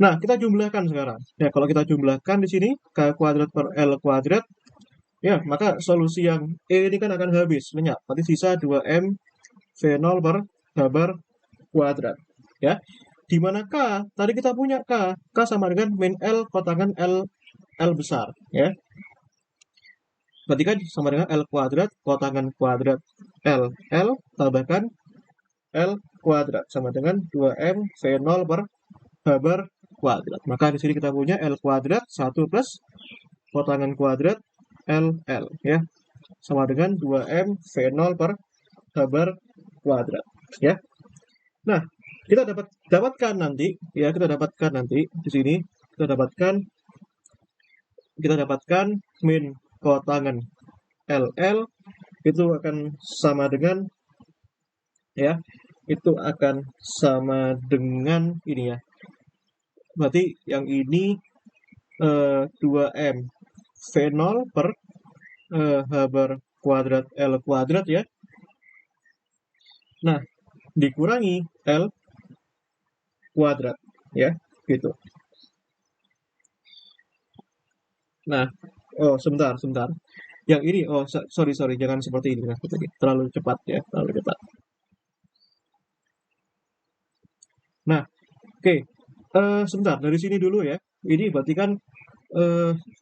Nah, kita jumlahkan sekarang. Ya, kalau kita jumlahkan di sini K kuadrat per L kuadrat, ya, maka solusi yang E ini kan akan habis, lenyap. Berarti sisa 2M V0 per H bar kuadrat. Ya, di mana K, tadi kita punya K sama dengan min L kotangan L besar. Ya, berarti kan sama dengan L kuadrat kotangan kuadrat L tambahkan L kuadrat sama dengan 2M V0 per H bar kuadrat. Maka di sini kita punya L kuadrat 1 plus kotangan kuadrat L ya, sama dengan 2M V0 per H bar kuadrat ya. Nah, kita dapatkan nanti ya, kita dapatkan nanti di sini kita dapatkan min kotangan LL itu akan sama dengan ya, itu akan sama dengan ini ya. Berarti yang ini 2M V0 per H bar kuadrat L kuadrat ya. Nah, dikurangi L kuadrat ya, gitu. Nah, oh sebentar. Yang ini, oh sorry, jangan seperti ini. Nah, terlalu cepat ya, terlalu cepat. Nah, oke. Sebentar, dari sini dulu ya. Ini berarti kan 1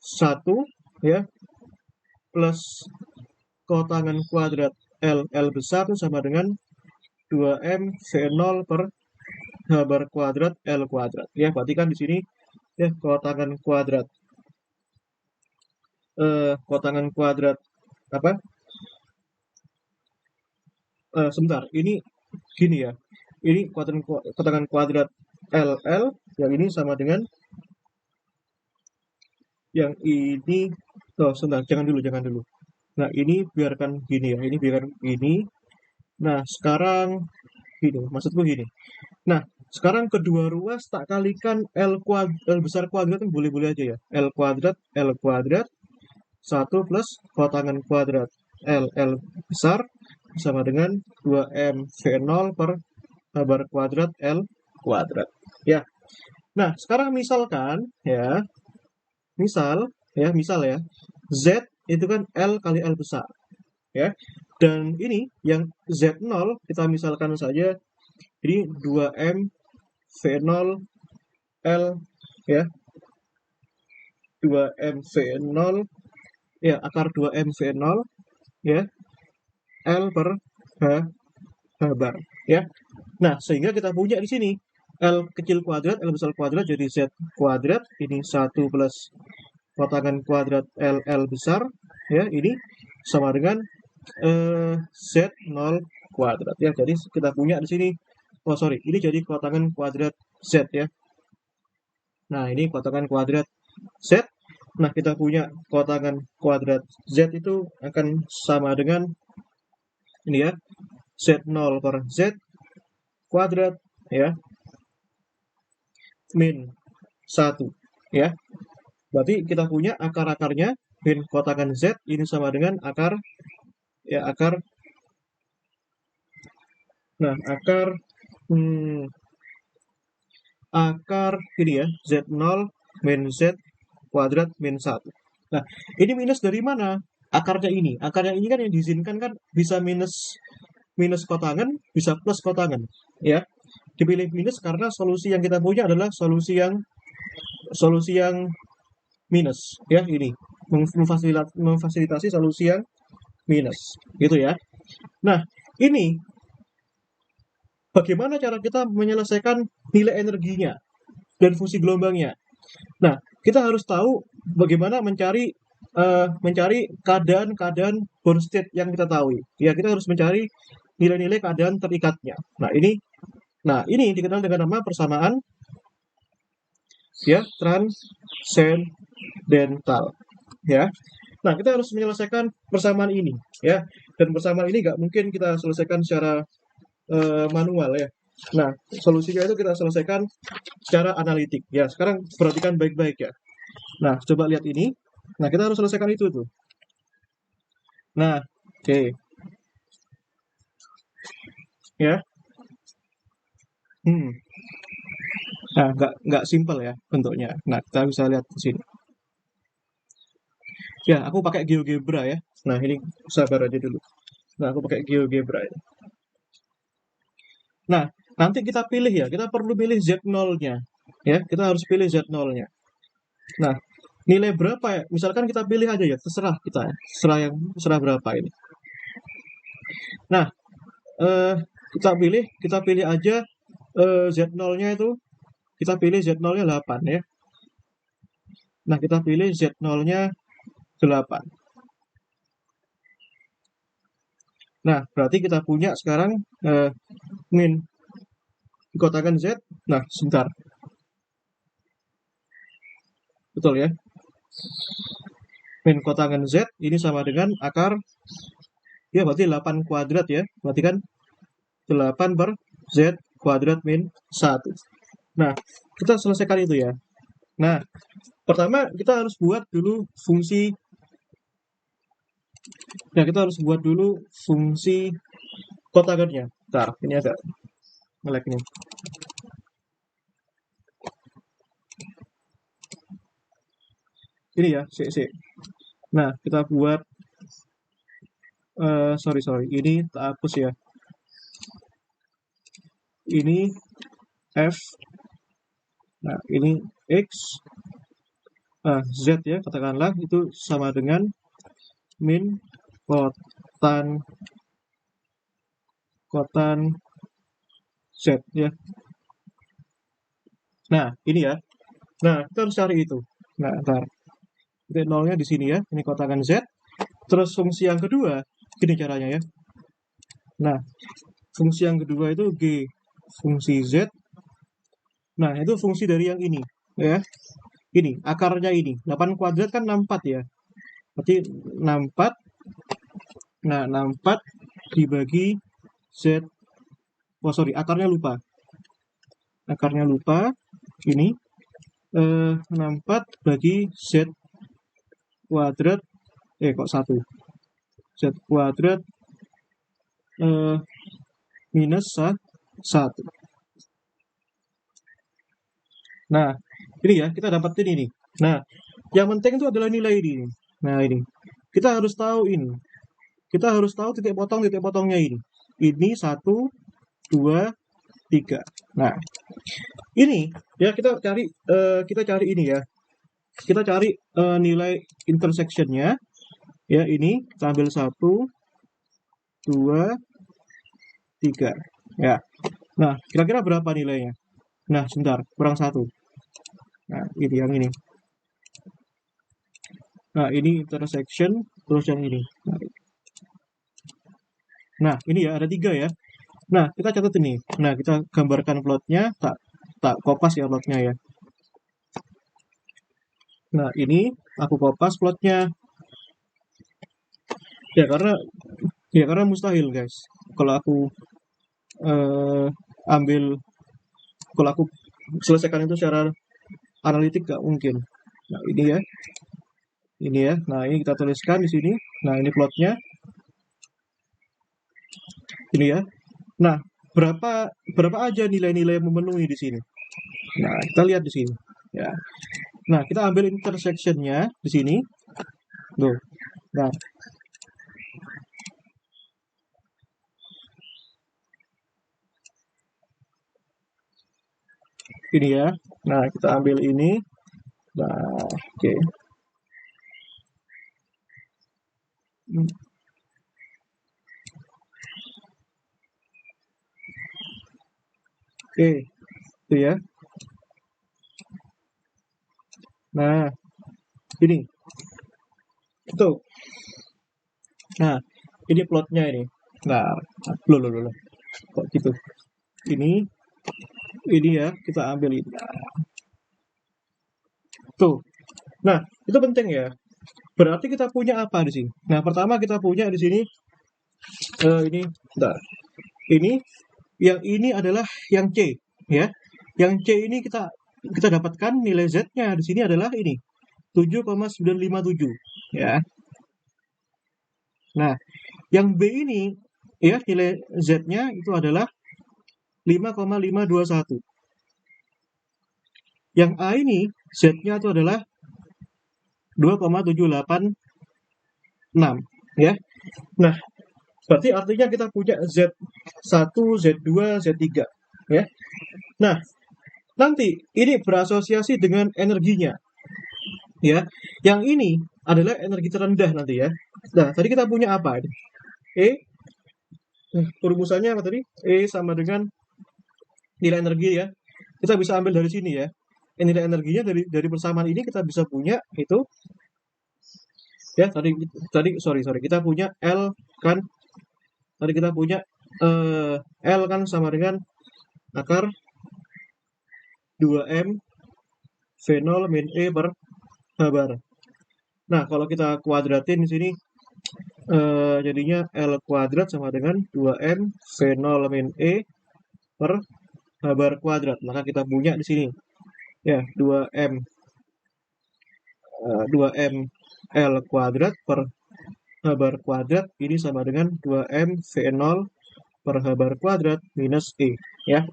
ya plus kotangan kuadrat L besar itu sama dengan 2M V0 per H bar kuadrat L kuadrat. Ya, berarti kan di sini ya kotangan kuadrat apa? Sebentar, ini gini ya. Ini kotangan kuadrat LL, yang ini sama dengan yang ini. Oh, sebentar, jangan dulu. Nah, ini biarkan gini ya. Ini biarkan gini. Nah, sekarang gini, maksudku gini. Nah, sekarang kedua ruas tak kalikan L besar kuadrat kan boleh-boleh aja ya. L kuadrat 1 plus kotangan kuadrat L besar sama dengan 2M V0 per H bar kuadrat L kuadrat. Ya. Nah, sekarang misalkan ya, misal ya, Z itu kan L kali L besar. Ya. Dan ini yang Z0 kita misalkan saja ini 2M V0 L ya. 2M V0 ya, akar 2M V0 ya, L per H bar ya. Nah, sehingga kita punya di sini L kecil kuadrat, L besar kuadrat jadi Z kuadrat, ini 1 plus kotangan kuadrat L besar ya, ini sama dengan Z0 kuadrat ya. Jadi kita punya di sini, oh sorry, ini jadi kotangan kuadrat Z ya. Nah, ini kotangan kuadrat Z. Nah, kita punya kotangan kuadrat Z itu akan sama dengan ini ya, Z0 per Z kuadrat ya, min 1 ya. Berarti kita punya akar-akarnya min kotangan Z ini sama dengan akar ya, nah akar ini ya, Z0 min Z kuadrat min 1. Nah, ini minus dari mana? Akarnya ini. Akarnya ini kan yang diizinkan kan bisa minus minus kotangan, bisa plus kotangan. Ya, dipilih minus karena solusi yang kita punya adalah solusi yang minus. Ya, ini memfasilitasi solusi yang minus. Gitu ya. Nah, ini bagaimana cara kita menyelesaikan nilai energinya dan fungsi gelombangnya. Nah, kita harus tahu bagaimana mencari keadaan-keadaan bound state yang kita tahu. Ya, kita harus mencari nilai-nilai keadaan terikatnya. Nah, ini dikenal dengan nama persamaan ya transcendental. Ya. Nah, kita harus menyelesaikan persamaan ini ya. Dan persamaan ini nggak mungkin kita selesaikan secara manual ya. Nah, solusinya itu kita selesaikan secara analitik. Ya, sekarang perhatikan baik-baik ya. Nah, coba lihat ini. Nah, kita harus selesaikan itu tuh. Nah, oke. Ya. Hmm. Nah, nggak simpel ya bentuknya. Nah, kita bisa lihat di sini. Ya, aku pakai GeoGebra ya. Nah, ini sabar aja dulu. Nah, aku pakai GeoGebra ya. Nah, nanti kita pilih ya. Kita perlu pilih Z0-nya. Ya, kita harus pilih Z0-nya. Nah, nilai berapa ya? Misalkan kita pilih aja ya, terserah kita ya. Terserah berapa ini. Nah, kita pilih aja Z0-nya itu kita pilih Z0-nya 8 ya. Nah, kita pilih Z0-nya 8. Nah, berarti kita punya sekarang min dikotakan Z. Nah, sebentar. Betul ya. Min kotangan Z ini sama dengan akar ya berarti 8 kuadrat ya. Berarti kan 8 per Z kuadrat min 1. Nah, kita selesaikan itu ya. Nah, pertama kita harus buat dulu fungsi. Nah, kita harus buat dulu fungsi kotangannya. Bentar, ini agak nge-lag nih. Ini ya, C. Nah, kita buat sorry, ini tak hapus ya. Ini F. Nah, ini X. Z ya, katakanlah itu sama dengan min kotan Z ya. Nah, ini ya. Nah, kita harus cari itu. Nah, ntar. Titik nolnya di sini ya. Ini kotakan Z. Terus fungsi yang kedua, gini caranya ya. Nah, fungsi yang kedua itu G fungsi Z. Nah, itu fungsi dari yang ini ya. Ini, akarnya ini. 8 kuadrat kan 64 ya. Berarti 64. Nah, 64 dibagi Z. Oh, sorry, akarnya lupa. Ini 64 bagi Z kuadrat. Kok 1? Z kuadrat minus 1. Nah, ini ya, kita dapetin ini. Nah, yang penting itu adalah nilai ini. Nah, ini. Kita harus tahu ini. Kita harus tahu titik potongnya ini. Ini 1, 2, 3. Nah, ini ya kita cari ini ya. Kita cari nilai intersectionnya. Ya, ini kita ambil 1, 2, 3. Ya. Nah, kira-kira berapa nilainya? Nah, sebentar, kurang 1. Nah, ini yang ini. Nah, ini intersection, terus yang ini. Nah, ini ya, ada 3 ya. Nah, kita catat ini. Nah, kita gambarkan plotnya, tak kopas ya plotnya ya. Nah, ini aku kopas plotnya. Ya karena mustahil guys. Kalau aku kalau aku selesaikan itu secara analitik gak mungkin. Nah, ini ya. Nah, ini kita tuliskan di sini. Nah, ini plotnya. Ini ya. Nah, berapa aja nilai-nilai yang memenuhi di sini? Nah, kita lihat di sini. Ya. Nah, kita ambil intersection-nya di sini. Tuh. Nah, ini ya. Nah, kita ambil ini. Nah, oke. Oke, itu ya. Nah, ini. Itu. Nah, ini plotnya ini. Nah, loh. Kok gitu? Ini ya, kita ambil ini. Tuh. Nah, itu penting ya. Berarti kita punya apa di sini? Nah, pertama kita punya di sini ini, bentar. Ini yang ini adalah yang C, ya. Yang C ini kita dapatkan nilai Z-nya di sini adalah ini 7,957, ya. Nah, yang B ini ya nilai Z-nya itu adalah 5,521. Yang A ini Z-nya itu adalah 2,786, ya. Nah, berarti artinya kita punya Z1, Z2, Z3, ya. Nah, nanti ini berasosiasi dengan energinya, ya. Yang ini adalah energi terendah nanti ya. Nah, tadi kita punya apa? E, perumusannya apa tadi? E sama dengan nilai energi ya. Kita bisa ambil dari sini ya. Nilai energinya dari persamaan ini kita bisa punya itu ya tadi sorry kita punya L kan. Tadi kita punya L kan sama dengan akar 2M V0 min E per H bar. Nah, kalau kita kuadratin di sini jadinya L kuadrat sama dengan 2M V0 min E per H bar kuadrat. Maka kita punya di sini ya 2M 2M L kuadrat per H bar kuadrat ini sama dengan 2M V0 per H bar kuadrat minus E ya.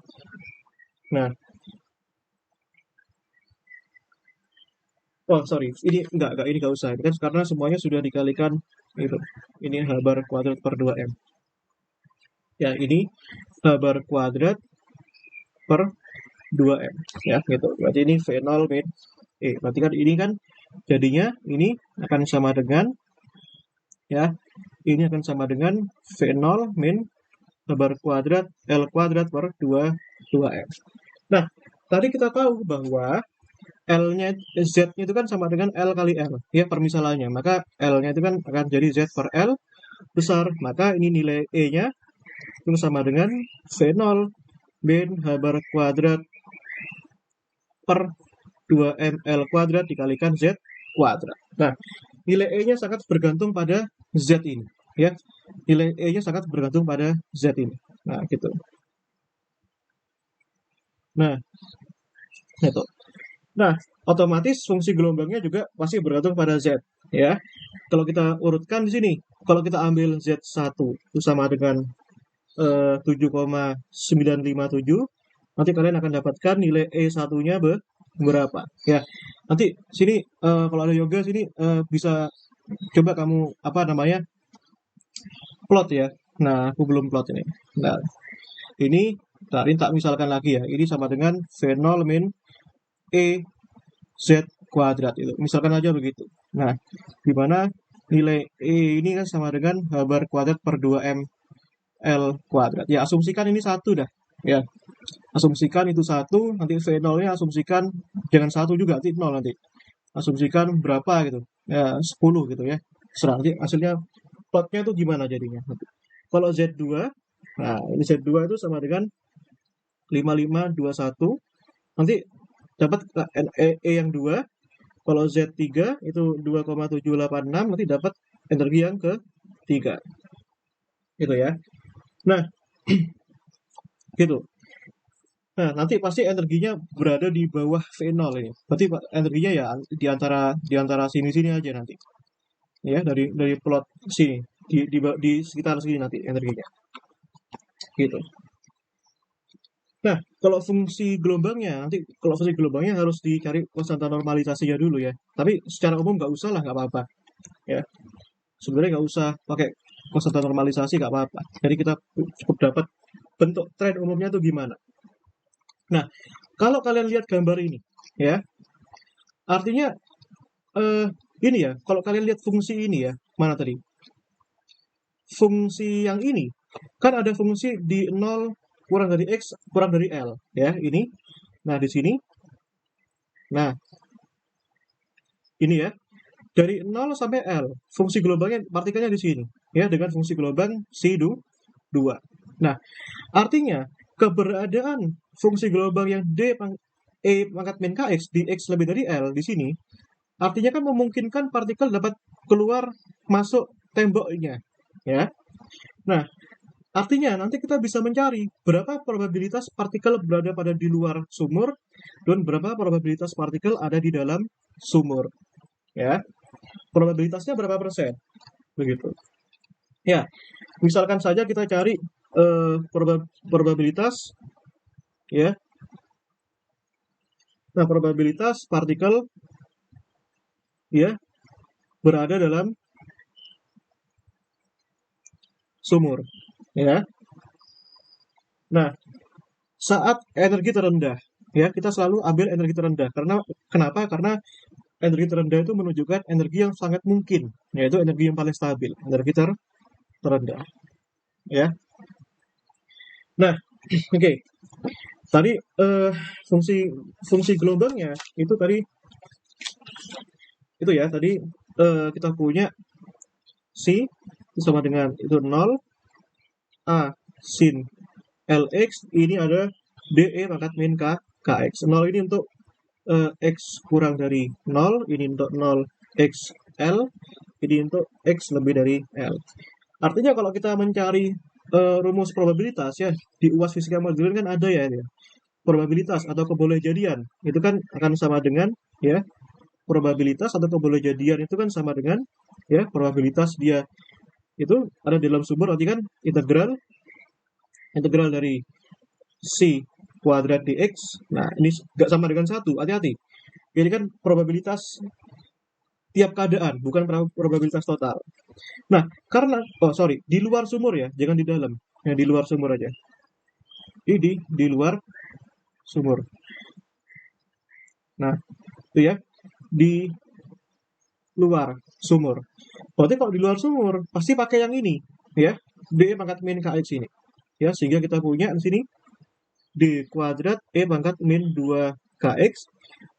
Nah, oh sorry, ini enggak, ini enggak usah. Ini kan karena semuanya sudah dikalikan itu. Ini H bar kuadrat per 2M. Ya, ini H bar kuadrat per 2M. Ya, gitu. Berarti ini V0 min E. Berarti kan ini kan jadinya ini akan sama dengan ya, ini akan sama dengan V0 min H bar kuadrat L kuadrat per 2M. Nah, tadi kita tahu bahwa L-nya Z-nya itu kan sama dengan L kali L ya permisalannya. Maka L-nya itu kan akan jadi Z per L besar. Maka ini nilai E-nya itu sama dengan V0 min H bar kuadrat per 2ML kuadrat dikalikan Z kuadrat. Nah, nilai E-nya sangat bergantung pada Z ini ya. Nilai E-nya sangat bergantung pada Z ini. Nah, gitu. Nah, itu. Nah, otomatis fungsi gelombangnya juga pasti bergantung pada Z, ya. Kalau kita urutkan di sini, kalau kita ambil Z1 itu sama dengan 7,957, nanti kalian akan dapatkan nilai E1-nya berapa, ya. Nanti sini kalau ada yoga sini bisa coba kamu apa namanya plot ya. Nah, aku belum plot ini. Nah, ini ini tak misalkan lagi ya. Ini sama dengan V0 min E Z kuadrat itu. Misalkan aja begitu. Nah, di mana nilai E ini kan sama dengan H bar kuadrat per 2M L kuadrat. Ya, asumsikan ini satu dah. Ya, asumsikan itu satu, nanti V0-nya asumsikan jangan satu juga, nanti 0 nanti. Asumsikan berapa gitu. Ya, 10 gitu ya. Serah nanti hasilnya plotnya itu gimana jadinya. Kalau Z2, nah ini Z2 itu sama dengan 5521. Nanti dapat E yang 2. Kalau Z3 itu 2,786 nanti dapat energi yang ketiga. Gitu ya. Nah, gitu. Nah, nanti pasti energinya berada di bawah V0 ini. Berarti energinya ya di antara sini-sini aja nanti. Ya, dari plot sini. Di sekitar sini nanti energinya. Gitu. Nah, kalau fungsi gelombangnya harus dicari konstanta normalisasinya dulu ya. Tapi secara umum nggak usah lah, nggak apa-apa. Ya, sebenarnya nggak usah pakai konstanta normalisasi, nggak apa-apa. Jadi kita cukup dapat bentuk tren umumnya tuh gimana. Nah, kalau kalian lihat gambar ini, ya, artinya eh, ini ya, kalau kalian lihat fungsi ini ya, mana tadi? Fungsi yang ini, kan ada fungsi di 0 kurang dari X kurang dari L, ya, ini. Nah, di sini. Nah, ini ya, dari 0 sampai L, fungsi gelombangnya, partikelnya di sini, ya, dengan fungsi gelombang C2. Nah, artinya keberadaan fungsi gelombang yang E pangkat min kx di X lebih dari L di sini, artinya kan memungkinkan partikel dapat keluar masuk temboknya, ya. Nah, artinya nanti kita bisa mencari berapa probabilitas partikel berada pada di luar sumur dan berapa probabilitas partikel ada di dalam sumur, ya. Probabilitasnya berapa persen? Begitu. Ya, misalkan saja kita cari probabilitas, ya. Nah, probabilitas partikel, ya, berada dalam sumur, ya. Nah, saat energi terendah, ya, kita selalu ambil energi terendah. Kenapa? Karena energi terendah itu menunjukkan energi yang sangat mungkin, yaitu energi yang paling stabil, energi terendah, ya. Nah, oke. Okay. Tadi fungsi fungsi gelombangnya itu tadi itu ya, tadi kita punya C sama dengan itu 0 A sin Lx, ini ada DE pangkat min Kx. 0 ini untuk X kurang dari 0, ini untuk 0 XL, ini untuk X lebih dari L. Artinya kalau kita mencari rumus probabilitas ya, di UAS Fisika Modern kan ada ya, ya, probabilitas atau kebolehjadian. Itu kan akan sama dengan, ya, probabilitas atau kebolehjadian itu kan sama dengan, ya, probabilitas dia itu ada di dalam sumber, berarti kan integral dari C kuadrat dx. Nah, ini nggak sama dengan 1, hati-hati. Ini kan probabilitas tiap keadaan, bukan probabilitas total. Nah, karena, oh sorry, di luar sumur ya, jangan di dalam. Ya, di luar sumur aja. Ini di luar sumur. Nah, itu ya, di luar sumur. Berarti kalau di luar sumur, pasti pakai yang ini, ya, D pangkat min Kx ini. Ya, sehingga kita punya di sini D kuadrat E pangkat min 2 Kx.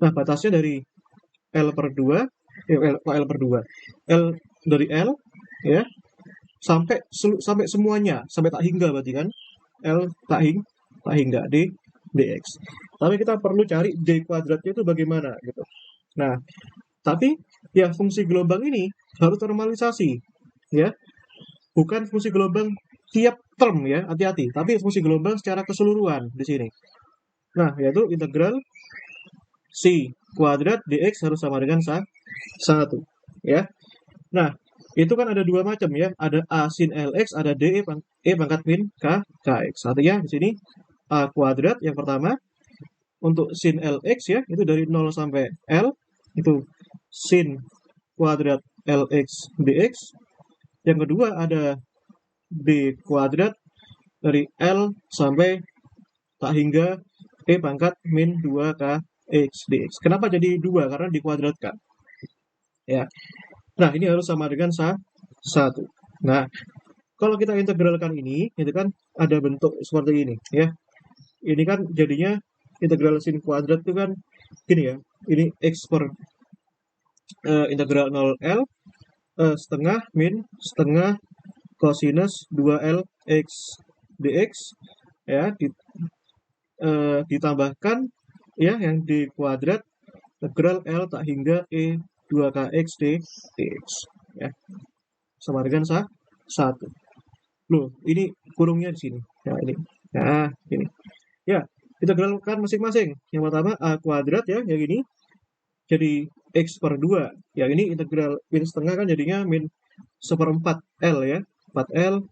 Nah, batasnya dari L per 2, L per 2. L dari L, ya, sampai semuanya, sampai tak hingga berarti kan. L tak hingga dx. Tapi kita perlu cari D kuadratnya itu bagaimana gitu. Nah, tapi ya fungsi gelombang ini harus normalisasi, ya. Bukan fungsi gelombang tiap term ya, hati-hati. Tapi fungsi gelombang secara keseluruhan di sini. Nah, yaitu integral C kuadrat dx harus sama dengan 1, ya. Nah, itu kan ada dua macam ya, ada A sin Lx, ada D E pangkat min Kx. Artinya di sini A kuadrat yang pertama, untuk sin Lx ya, itu dari 0 sampai L, itu sin kuadrat Lx dx. Yang kedua ada D kuadrat dari L sampai tak hingga E pangkat min 2 Kx dx. Kenapa jadi 2? Karena dikuadratkan. Ya. Nah, ini harus sama dengan 1. Nah, kalau kita integralkan ini, itu kan ada bentuk seperti ini, ya. Ini kan jadinya integral sin kuadrat itu kan gini ya. Ini X per integral 0L setengah min setengah cosinus 2L X dx, ya, ditambahkan ya yang di kuadrat integral L tak hingga E 2Kx dx, ya, sama dengan 1. Loh, ini kurungnya di sini. Nah, ini. Nah, ini. Ya, integralkan masing-masing. Yang pertama A kuadrat ya, yang ini jadi X per 2. Yang ini integral min setengah kan jadinya min 1/4 L ya. 4L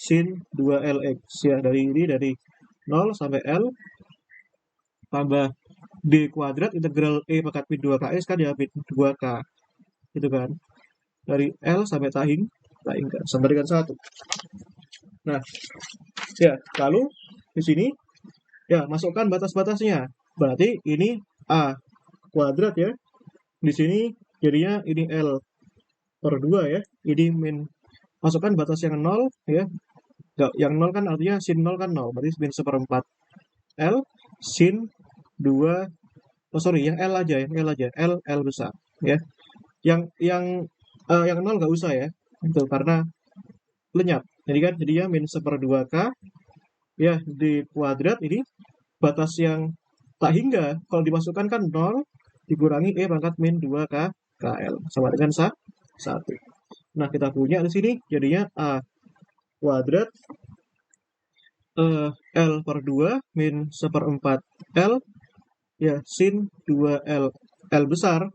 sin 2LX ya, dari ini dari 0 sampai L tambah D kuadrat integral E pangkat min 2KS kan ya min 2K gitu kan. Dari L sampai tak hingga sama dengan 1. Nah, ya, lalu di sini ya masukkan batas-batasnya. Berarti ini A kuadrat ya. Di sini jadinya ini L per 2 ya. Ini min, masukkan batas yang 0 ya. Yang 0 kan artinya sin 0 kan 0. Berarti min 1/4 L sin 2, oh sorry, yang L aja, L besar ya. Yang 0 nggak usah ya. Itu karena lenyap. Jadi kan jadinya min 1/2K ya di kuadrat ini batas yang tak hingga kalau dimasukkan kan 0 dikurangi E pangkat min 2K KL sama dengan 1. Nah, kita punya di sini jadinya A kuadrat L per 2 min 1/4 L ya sin 2L L besar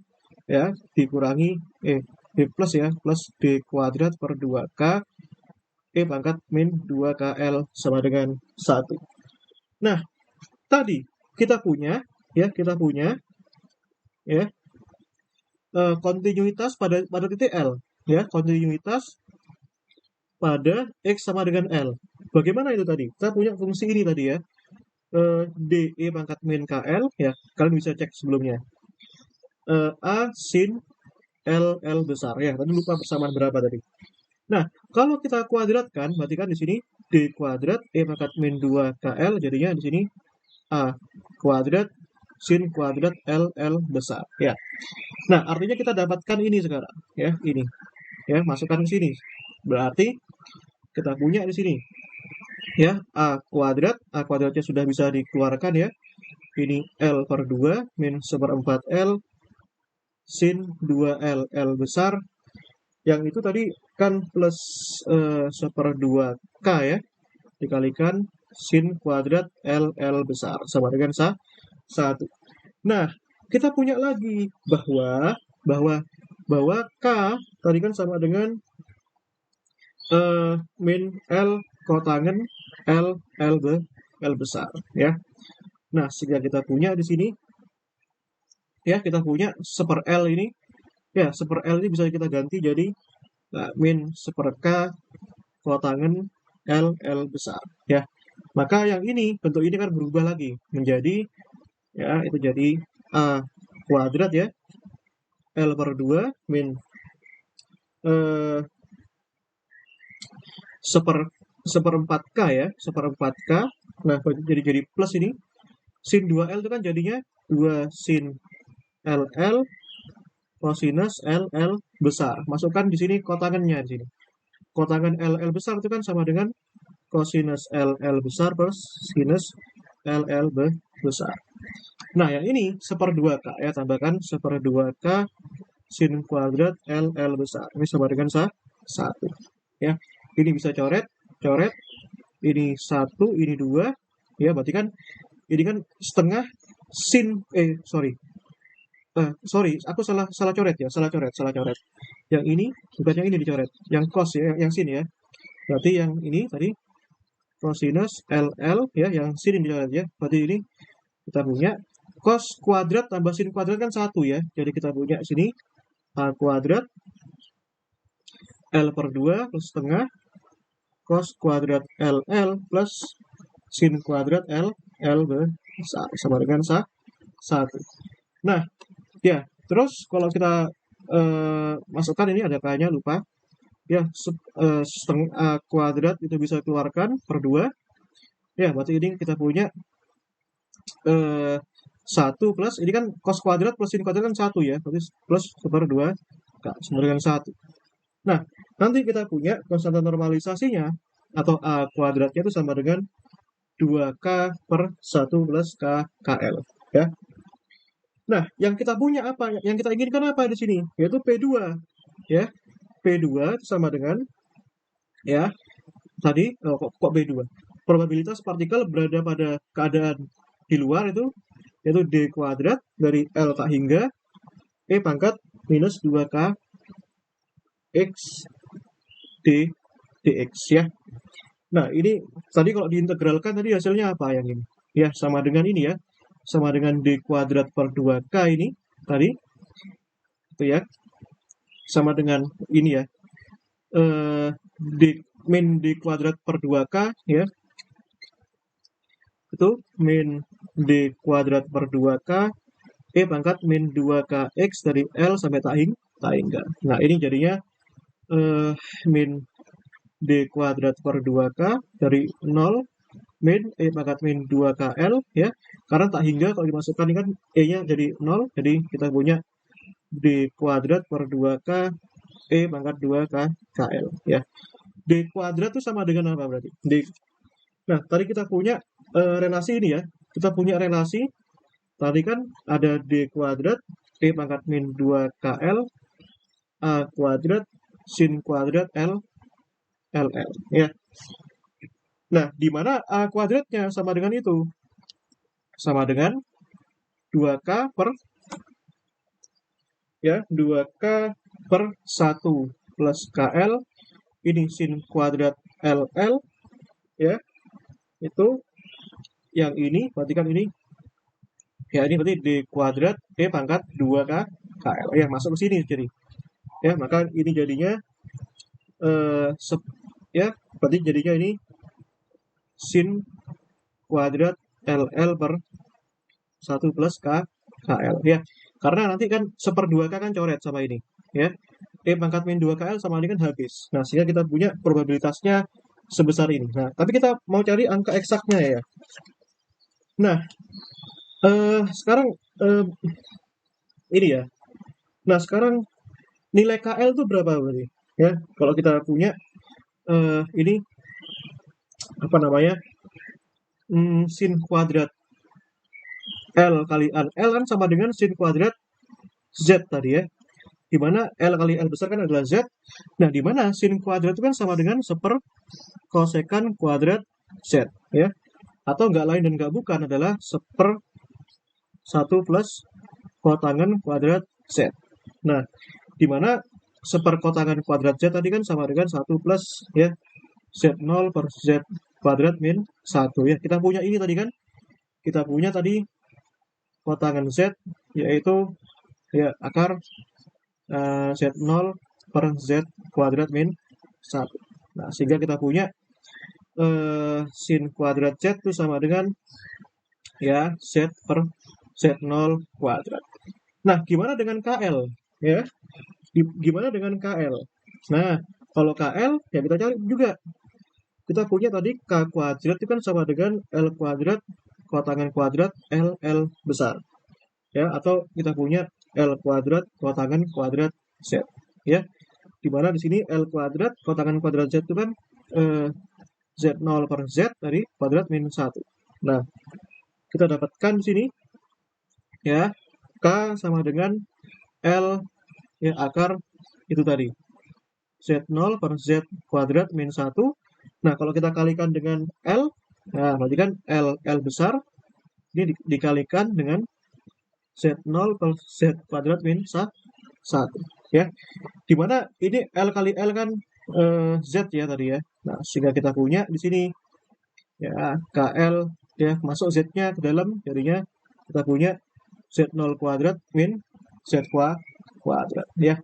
ya dikurangi D plus ya plus D kuadrat per 2K E pangkat min 2KL sama dengan 1. Nah, tadi kita punya ya kontinuitas pada titik L ya, kontinuitas pada X sama dengan L. Bagaimana itu tadi? Kita punya fungsi ini tadi ya. D E pangkat min KL ya, kalian bisa cek sebelumnya. A sin L besar ya. Tadi lupa persamaan berapa tadi. Nah, kalau kita kuadratkan berarti kan di sini D kuadrat E pangkat min 2 KL jadinya di sini A kuadrat sin kuadrat L besar ya. Nah, artinya kita dapatkan ini sekarang ya, ini ya, masukkan ke sini. Berarti kita punya di sini ya A kuadratnya sudah bisa dikeluarkan ya. Ini L per 2 min 1/4 L sin 2L L besar. Yang itu tadi kan plus 1/2K ya dikalikan sin kuadrat L besar sama dengan 1. Nah, kita punya lagi bahwa K tadi kan sama dengan min L kotangen L besar ya. Nah, sehingga kita punya di sini ya, kita punya 1/L ini ya, 1/L ini bisa kita ganti jadi min 1/K kotangen L besar ya. Maka yang ini bentuk ini kan berubah lagi menjadi ya, itu jadi A kuadrat ya L per 2 min 1/4K ya, 1/4K. Nah, jadi plus ini sin 2L itu kan jadinya 2 sin LL kosinus LL besar. Masukkan di sini kotangannya di sini. Kotangan LL besar itu kan sama dengan kosinus LL besar plus sinus LL besar. Nah, yang ini 1/2K ya, tambahkan 1/2K sin kuadrat LL besar. Ini sama dengan 1 ya. Ini bisa coret, ini 1, ini 2 ya, berarti kan ini kan setengah sin sorry, aku salah coret ya, salah coret. Yang ini bukan yang ini dicoret, yang cos ya, yang sin ya. Berarti yang ini tadi cosinus LL ya, yang sin ini dicoret ya. Berarti ini kita punya cos kuadrat tambah sin kuadrat kan 1 ya. Jadi kita punya sini A kuadrat L per 2 plus setengah cos kuadrat LL plus sin kuadrat L besar sama dengan 1. Nah, ya, terus kalau kita masukkan ini ada K-nya lupa. Ya, setengah A kuadrat itu bisa keluarkan per 2. Ya, berarti ini kita punya 1 plus, ini kan cos kuadrat plus sin kuadrat kan 1 ya. Berarti plus per 2 K sama dengan 1. Nah, nanti kita punya konstanta normalisasinya atau A kuadratnya itu sama dengan 2K per 1 plus K KL ya. Nah, yang kita punya apa? Yang kita inginkan apa di sini? Yaitu P2 ya. P2 itu sama dengan ya tadi kok P2? Probabilitas partikel berada pada keadaan di luar itu yaitu D kuadrat dari L tak hingga E pangkat minus 2K X dx ya. Nah, ini tadi kalau diintegralkan tadi hasilnya apa yang ini? Ya, sama dengan ini ya. Sama dengan D kuadrat per 2K ini tadi, itu ya. Sama dengan ini ya. Eh, D, min D kuadrat per 2K ya. Itu min D kuadrat per 2K pangkat min 2KX dari L sampai tak hingga. Nah, ini jadinya eh, min D kuadrat per 2K dari 0 min pangkat min 2KL ya. Karena tak hingga kalau dimasukkan ini kan E-nya jadi 0, jadi kita punya D kuadrat per 2K pangkat 2K KL ya. D kuadrat itu sama dengan apa berarti? Nah, tadi kita punya relasi ini ya. Kita punya relasi tadi kan ada D kuadrat pangkat min 2KL A kuadrat sin kuadrat LL ya. Nah, di mana A kuadratnya sama dengan itu? Sama dengan 2K per ya 2K per 1 plus KL ini sin kuadrat LL ya. Itu yang ini berarti kan ini ya, ini berarti D kuadrat pangkat 2K KL ya, masuk ke sini jadi ya, maka ini jadinya eh, ya berarti jadinya ini sin kuadrat LL per 1 plus KL ya. Karena nanti kan 1/2K kan coret sama ini ya. Pangkat min 2KL sama ini kan habis. Nah, sehingga kita punya probabilitasnya sebesar ini. Nah, tapi kita mau cari angka eksaknya ya. Nah, sekarang ini ya. Nah, sekarang nilai KL itu berapa berarti? Ya, kalau kita punya ini apa namanya? Sin kuadrat L kali L kan sama dengan sin kuadrat Z tadi ya. Di mana L kali L besar kan adalah Z. Nah, di mana sin kuadrat itu kan sama dengan kosekan kuadrat Z ya. Atau nggak lain dan nggak bukan adalah 1 plus kotangan kuadrat Z. Nah, di mana kotangan kuadrat Z tadi kan sama dengan 1 plus ya Z0 per Z kuadrat min 1 ya. Kita punya ini tadi kan. Kita punya tadi kotangan Z yaitu ya akar Z0 per Z kuadrat min 1. Nah, sehingga kita punya sin kuadrat Z itu sama dengan ya Z per Z0 kuadrat. Nah, gimana dengan KL? Ya, gimana dengan KL? Nah, kalau KL ya kita cari juga. Kita punya tadi K kuadrat itu kan sama dengan L kuadrat kotangan kuadrat LL besar. Ya, atau kita punya L kuadrat kotangan kuadrat Z. Ya, di mana di sini L kuadrat kotangan kuadrat Z itu kan Z0 per Z dari kuadrat min 1. Nah, kita dapatkan di sini ya K sama dengan L ya akar itu tadi Z0 per Z kuadrat min 1. Nah, kalau kita kalikan dengan L, nah berarti kan L besar ini dikalikan dengan Z0 per Z kuadrat min 1 ya. Dimana ini L kali L kan Z ya tadi ya. Nah, sehingga kita punya di sini ya KL ya masuk Z-nya ke dalam, jadinya kita punya Z0 kuadrat min Z kuadrat ya.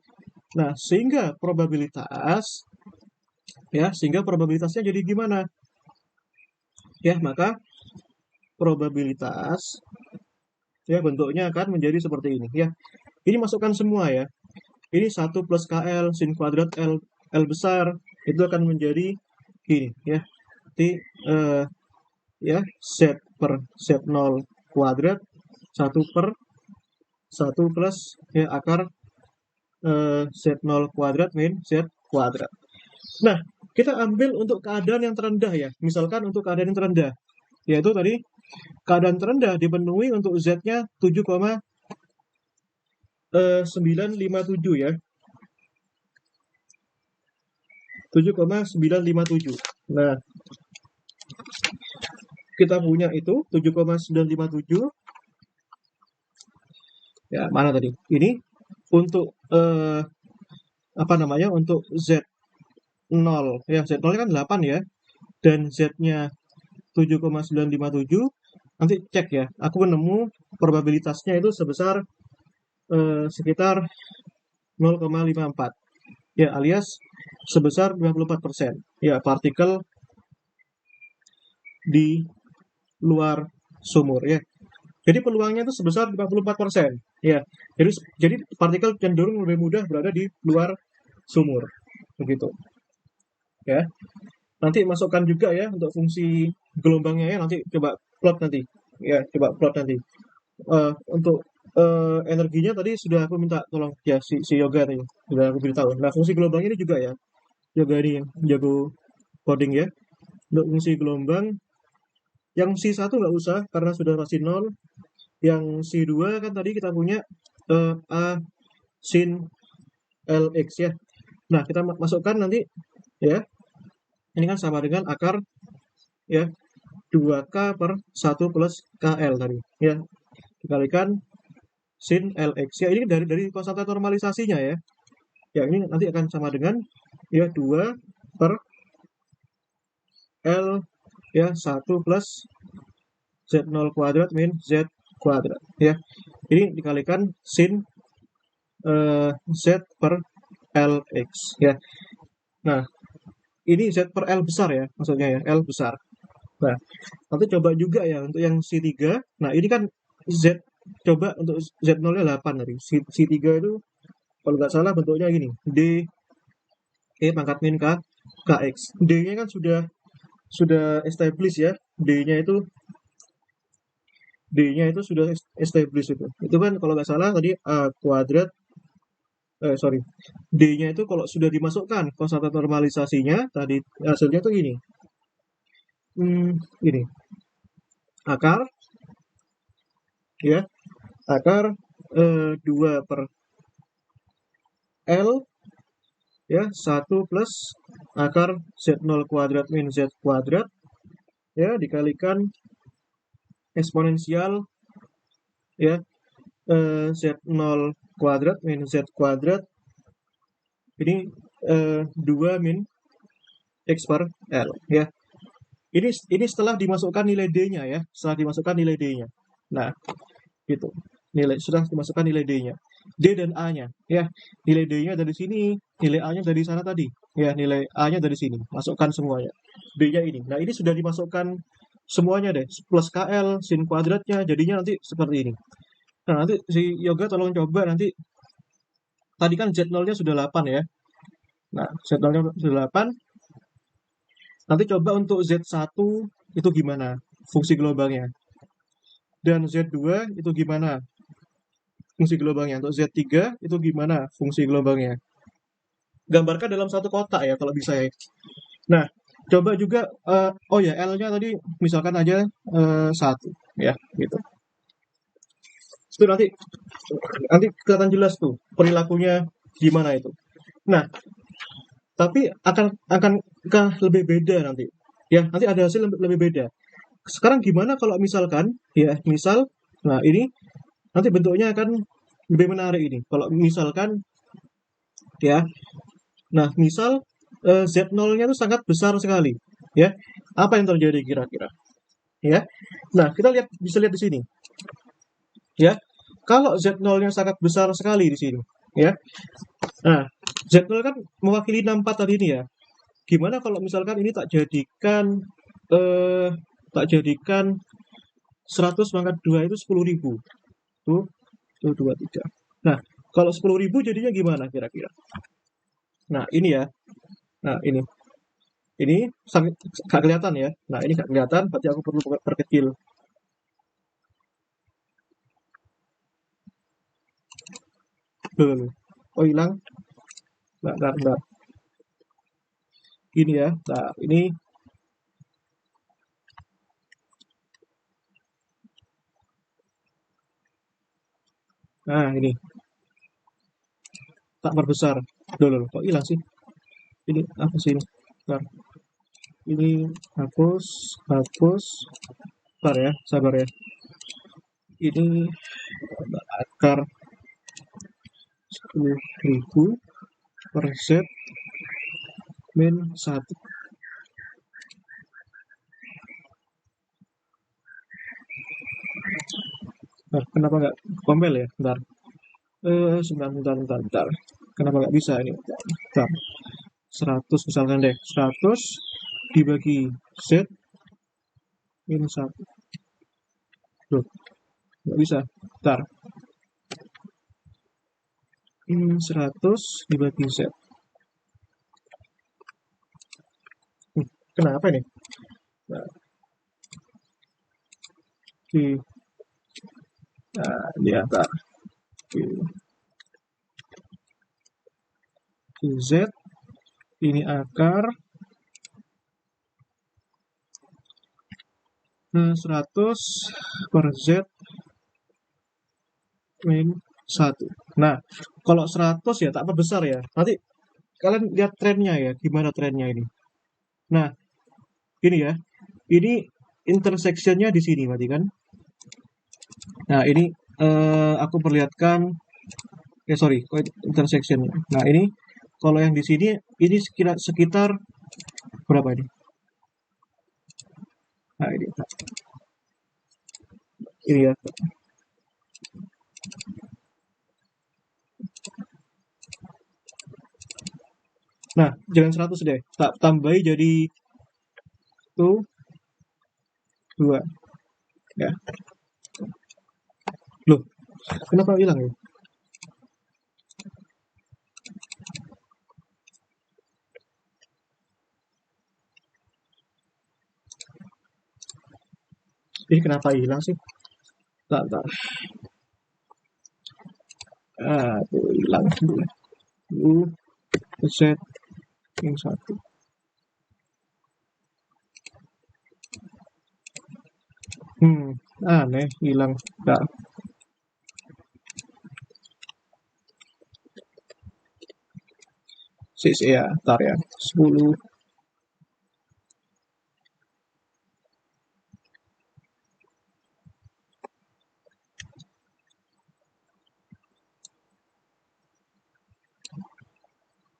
Nah, sehingga probabilitasnya jadi gimana? Ya, maka probabilitas ya bentuknya akan menjadi seperti ini ya. Ini masukkan semua ya. Ini 1 plus KL sin kuadrat L besar itu akan menjadi ini ya. Jadi ya Z per Z0 kuadrat 1 per 1 plus ya akar Z0 kuadrat min Z kuadrat. Nah, kita ambil untuk keadaan yang terendah ya. Misalkan untuk keadaan yang terendah, yaitu tadi keadaan terendah dipenuhi untuk Z-nya 7,957 ya. 7,957. Nah, kita punya itu 7,957. Ya, mana tadi? Ini untuk apa namanya? Untuk Z0 ya, Z0 kan 8 ya. dan Z-nya 7,957, nanti cek ya, aku menemu probabilitasnya itu sebesar sekitar 0,54 ya, alias sebesar 54%. Ya, partikel di luar sumur ya. Jadi peluangnya itu sebesar 54%. Ya. Jadi partikel cenderung lebih mudah berada di luar sumur. Begitu. Ya. Nanti masukkan juga ya untuk fungsi gelombangnya ya, nanti coba plot nanti. Ya, coba plot nanti. Untuk energinya tadi sudah aku minta tolong ya si Yoga tadi. Sudah aku beritahu. Nah, fungsi gelombang ini juga ya. Yoga ini yang jago coding ya. Untuk fungsi gelombang yang C1 nggak usah karena sudah pasti nol. Yang C2 kan tadi kita punya A sin LX ya. Nah, kita masukkan nanti ya. Ini kan sama dengan akar ya 2K per 1 plus KL tadi ya. Dikalikan sin LX ya, ini dari konstanta normalisasinya ya. Ya, ini nanti akan sama dengan ya 2 per L ya 1 plus Z0 kuadrat min Z kuadrat ya. Ini dikalikan sin Z per LX ya. Nah, ini Z per L besar ya, maksudnya ya, L besar. Nah, nanti coba juga ya untuk yang C3. Nah, ini kan Z, coba untuk Z0-nya 8 tadi. C3 itu kalau nggak salah bentuknya gini, D E pangkat min K KX. D-nya kan sudah established ya. D-nya itu sudah established itu. Itu kan kalau nggak salah tadi A kuadrat sorry. D-nya itu kalau sudah dimasukkan konstanta normalisasinya tadi hasilnya tuh gini. Ini akar ya, akar 2 per L ya 1 plus akar Z0 kuadrat min Z kuadrat ya dikalikan eksponensial ya Z0 kuadrat min Z kuadrat ini 2 min X per L ya. Ini setelah dimasukkan nilai D-nya ya, setelah dimasukkan nilai D-nya. Nah, gitu. Sudah dimasukkan nilai D-nya. D dan A-nya ya. Nilai D-nya dari sini, nilai A-nya dari sana tadi. Ya, nilai A-nya dari sini. Masukkan semuanya. D-nya ini. Nah, ini sudah dimasukkan semuanya deh. Plus KL, sin kuadratnya, jadinya nanti seperti ini. Nah, nanti si Yoga tolong coba nanti. Tadi kan Z0-nya sudah 8 ya. Nah, Z0-nya sudah 8. Nanti coba untuk Z1 itu gimana fungsi gelombangnya. Dan Z2 itu gimana fungsi gelombangnya. Untuk Z3 itu gimana fungsi gelombangnya. Gambarkan dalam satu kotak ya kalau bisa ya. Nah, coba juga oh ya L-nya tadi misalkan aja 1 ya gitu. Itu nanti kelihatan jelas tuh perilakunya gimana itu. Nah, tapi akankah lebih beda nanti? Ya, nanti ada hasil lebih beda. Sekarang gimana kalau misalkan ya, nah ini nanti bentuknya akan lebih menarik ini. Kalau misalkan ya, nah misal Z0-nya itu sangat besar sekali, ya. Apa yang terjadi kira-kira? Ya. Nah, kita bisa lihat di sini. Ya. Kalau Z0-nya sangat besar sekali di sini, ya. Nah, Z0 kan mewakili 64 tadi ini ya. Gimana kalau misalkan ini tak jadikan 100 pangkat 2 itu 10.000. Tuh, 2, 3. Nah, kalau 10.000 jadinya gimana kira-kira? Nah, ini ya. Nah, ini. Ini gak kelihatan ya. Nah, ini gak kelihatan, berarti aku perlu perkecil. Loh. Oh, hilang. Bentar. Ini ya. Nah, ini. Nah, ini. Tak perbesar. Loh. Kok hilang sih? Ini apa sih ini? Bentar. Ini hapus. Bentar ya, sabar ya. Ini akar 10.000 per Z min 1. Kenapa nggak compile ya? Bentar. Sebentar. Kenapa nggak bisa ini? Bentar. 100 misalkan deh. 100 dibagi Z min 1. Loh, nggak bisa. Bentar. 100 dibagi Z. Kenapa ini? Nah, di akar di Z ini akar 100 per Z min 1. Nah, kalau 100 ya tak perbesar ya. Nanti kalian lihat trennya ya, gimana trennya ini. Nah, ini ya. Ini intersectionnya di sini berarti kan. Nah, ini aku perlihatkan sorry, intersectionnya. Nah, ini kalau yang di sini ini sekitar berapa ini? Nah, ini ya. Nah, jangan 100 deh. Tak tambahi jadi 2. Ya. Loh, kenapa hilang ya? Ini kenapa hilang sih? Tak. Tuh hilang dulu. Z yang 1. Aneh, hilang. Nah, ya, ntar ya. 10.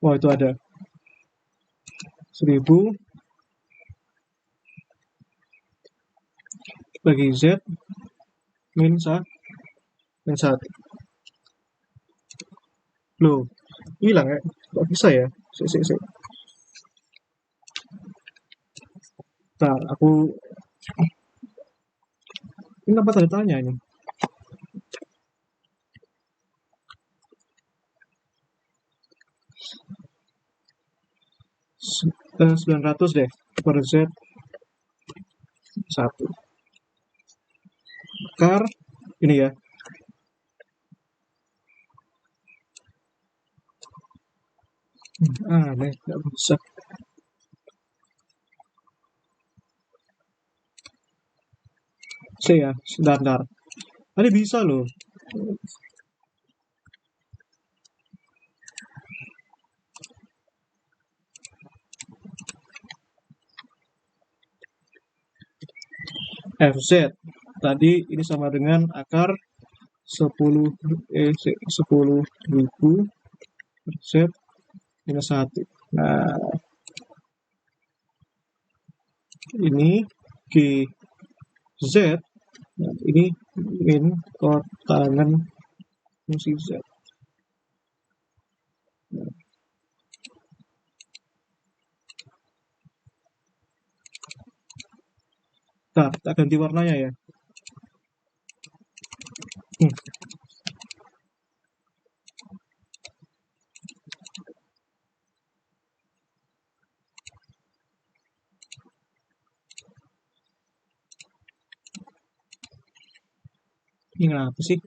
Wah, itu ada 1000 bagi Z min 1. Loh, hilang ya? Kok bisa ya? Sik. Ntar, ini apa tanda tanya ini? S 900 deh per Z 1. Akar ini ya. Aneh, nggak bisa. Ya, sebentar. Tadi bisa loh. FZ tadi ini sama dengan akar 10.000 Z minus 1. Nah, ini GZ, nah, ini min kotangan fungsi Z. Nah, kita ganti warnanya ya. Ini kenapa sih?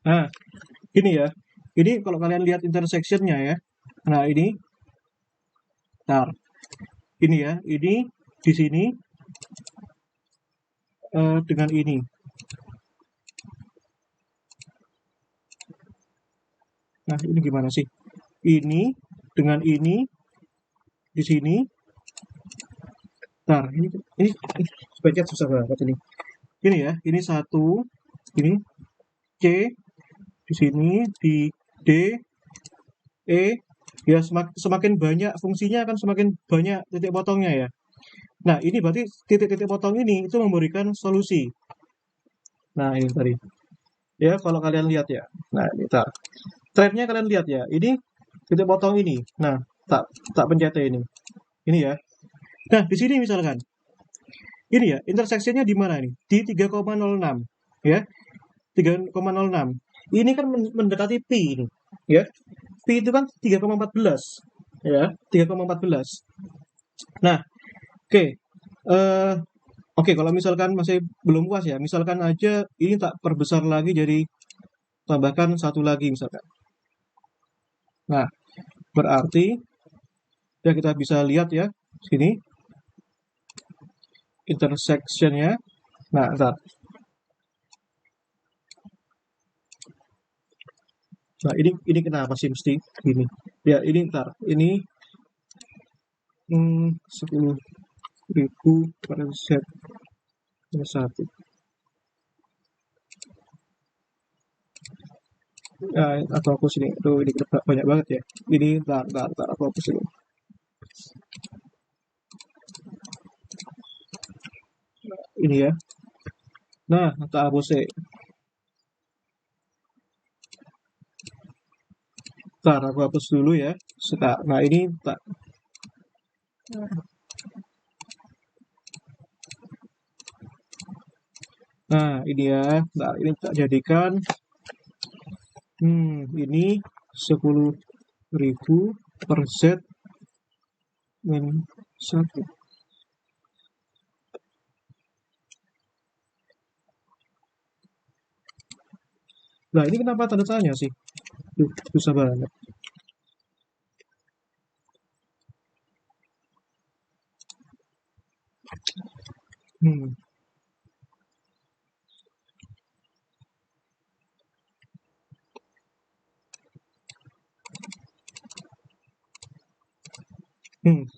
Nah, ini ya. Ini kalau kalian lihat intersectionnya ya. Nah, ini. Ntar. Ini ya. Ini di sini dengan ini. Nah, ini gimana sih? Ini dengan ini di sini. Ntar, ini sebaiknya susah banget ini. Ini ya, ini 1, ini C di sini, di D, E, ya semakin banyak fungsinya akan semakin banyak titik potongnya ya. Nah, ini berarti titik-titik potong ini itu memberikan solusi. Nah, ini tadi. Ya, kalau kalian lihat ya. Nah, ini tar. Thread-nya kalian lihat ya. Ini titik potong ini. Nah, tak tak pencet ini. Ini ya. Nah, di sini misalkan. Ini ya, interseksinya di mana nih? Di 3,06. Ya, 3,06. Ini kan mendekati pi ini. Ya. Pi itu kan 3,14. Ya, 3,14. Nah, oke. Eh Oke, kalau misalkan masih belum puas ya, misalkan aja ini tak perbesar lagi jadi tambahkan satu lagi misalkan. Nah, berarti ya kita bisa lihat ya sini intersectionnya. Nah, ntar. Nah, ini kenapa sih mesti gini? Ya, ini ntar. Ini 10.000 per set satu. Nah, aku hapus ini. Tuh, ini banyak banget ya. Ini ntar aku hapus ini. Ini ya. Nah, tak hapus sih. Ntar aku hapus dulu ya. Sekarang, nah ini tak. Nah, ini ya. Nah, ini tak jadikan. Ini 10.000 per Z min 1. Nah, ini kenapa tanda tanya sih? Duh, susah banget. Hmm.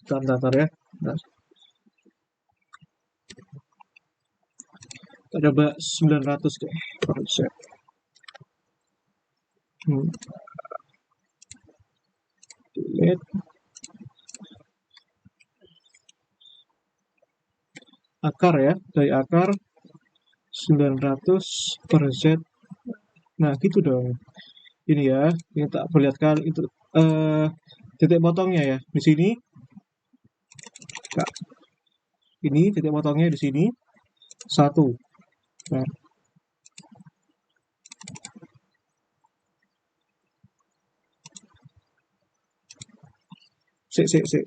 Bentar ya. Nah, kita coba 900 deh per Z. Hmm. Delete. Akar ya, dari akar 900 per Z. Nah, gitu dong. Ini ya, ini tak perlihatkan itu titik potongnya ya. Di sini, Kak. Ini titik potongnya di sini 1. Nah,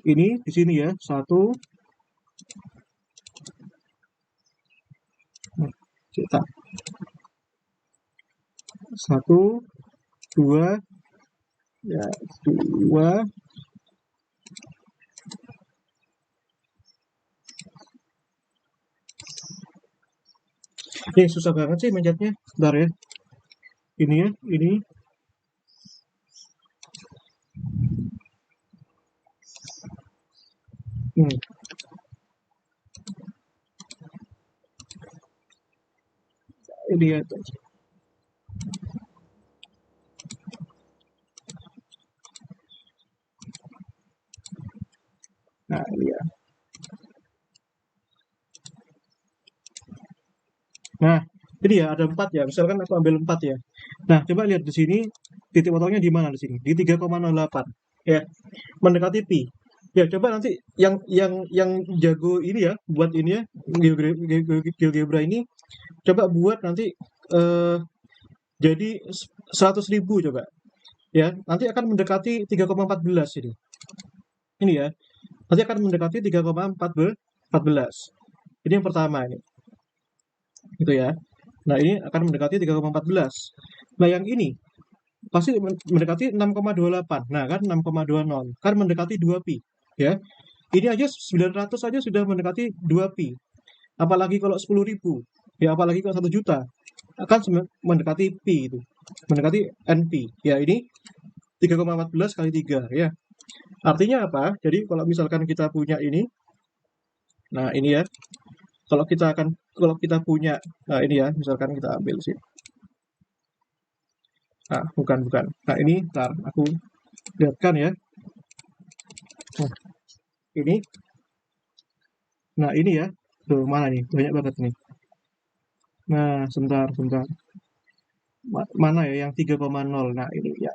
ini di sini ya 1. Nah, cetak 1, 2, ya 2. Ini susah banget sih mencetnya. Bentar ya. Ini ya, ini. Hmm. Ini ya. Nah, ini ya. Nah, ini ya ada 4 ya. Misalkan aku ambil 4 ya. Nah, coba lihat di sini titik potongnya di mana di sini? Di 3,08. Ya, mendekati pi. Ya, coba nanti yang jago ini ya, buat ini ya, GeoGebra ini coba buat nanti eh jadi 100.000 coba. Ya, nanti akan mendekati 3,14 ini. Ini ya, nanti akan mendekati 3,14. Ini yang pertama ini. Gitu ya. Nah, ini akan mendekati 3,14. Nah, yang ini pasti mendekati 6,28. Nah, kan 6,20. Kan mendekati 2 pi. Ya. Ini aja 900 aja sudah mendekati 2 pi. Apalagi kalau 10.000. Ya, apalagi kalau 1 juta. Akan mendekati pi itu. Mendekati NP. Ya, ini 3,14 kali 3 ya. Artinya apa? Jadi kalau misalkan kita punya ini, nah ini ya, kalau kita punya, nah ini ya, misalkan kita ambil sih. Nah, bukan. Nah, ini ntar aku lihatkan ya. Nah, ini Nah, ini ya. Tuh, mana nih? Banyak banget nih. Nah, sebentar. Mana ya yang 3,0? Nah, ini ya.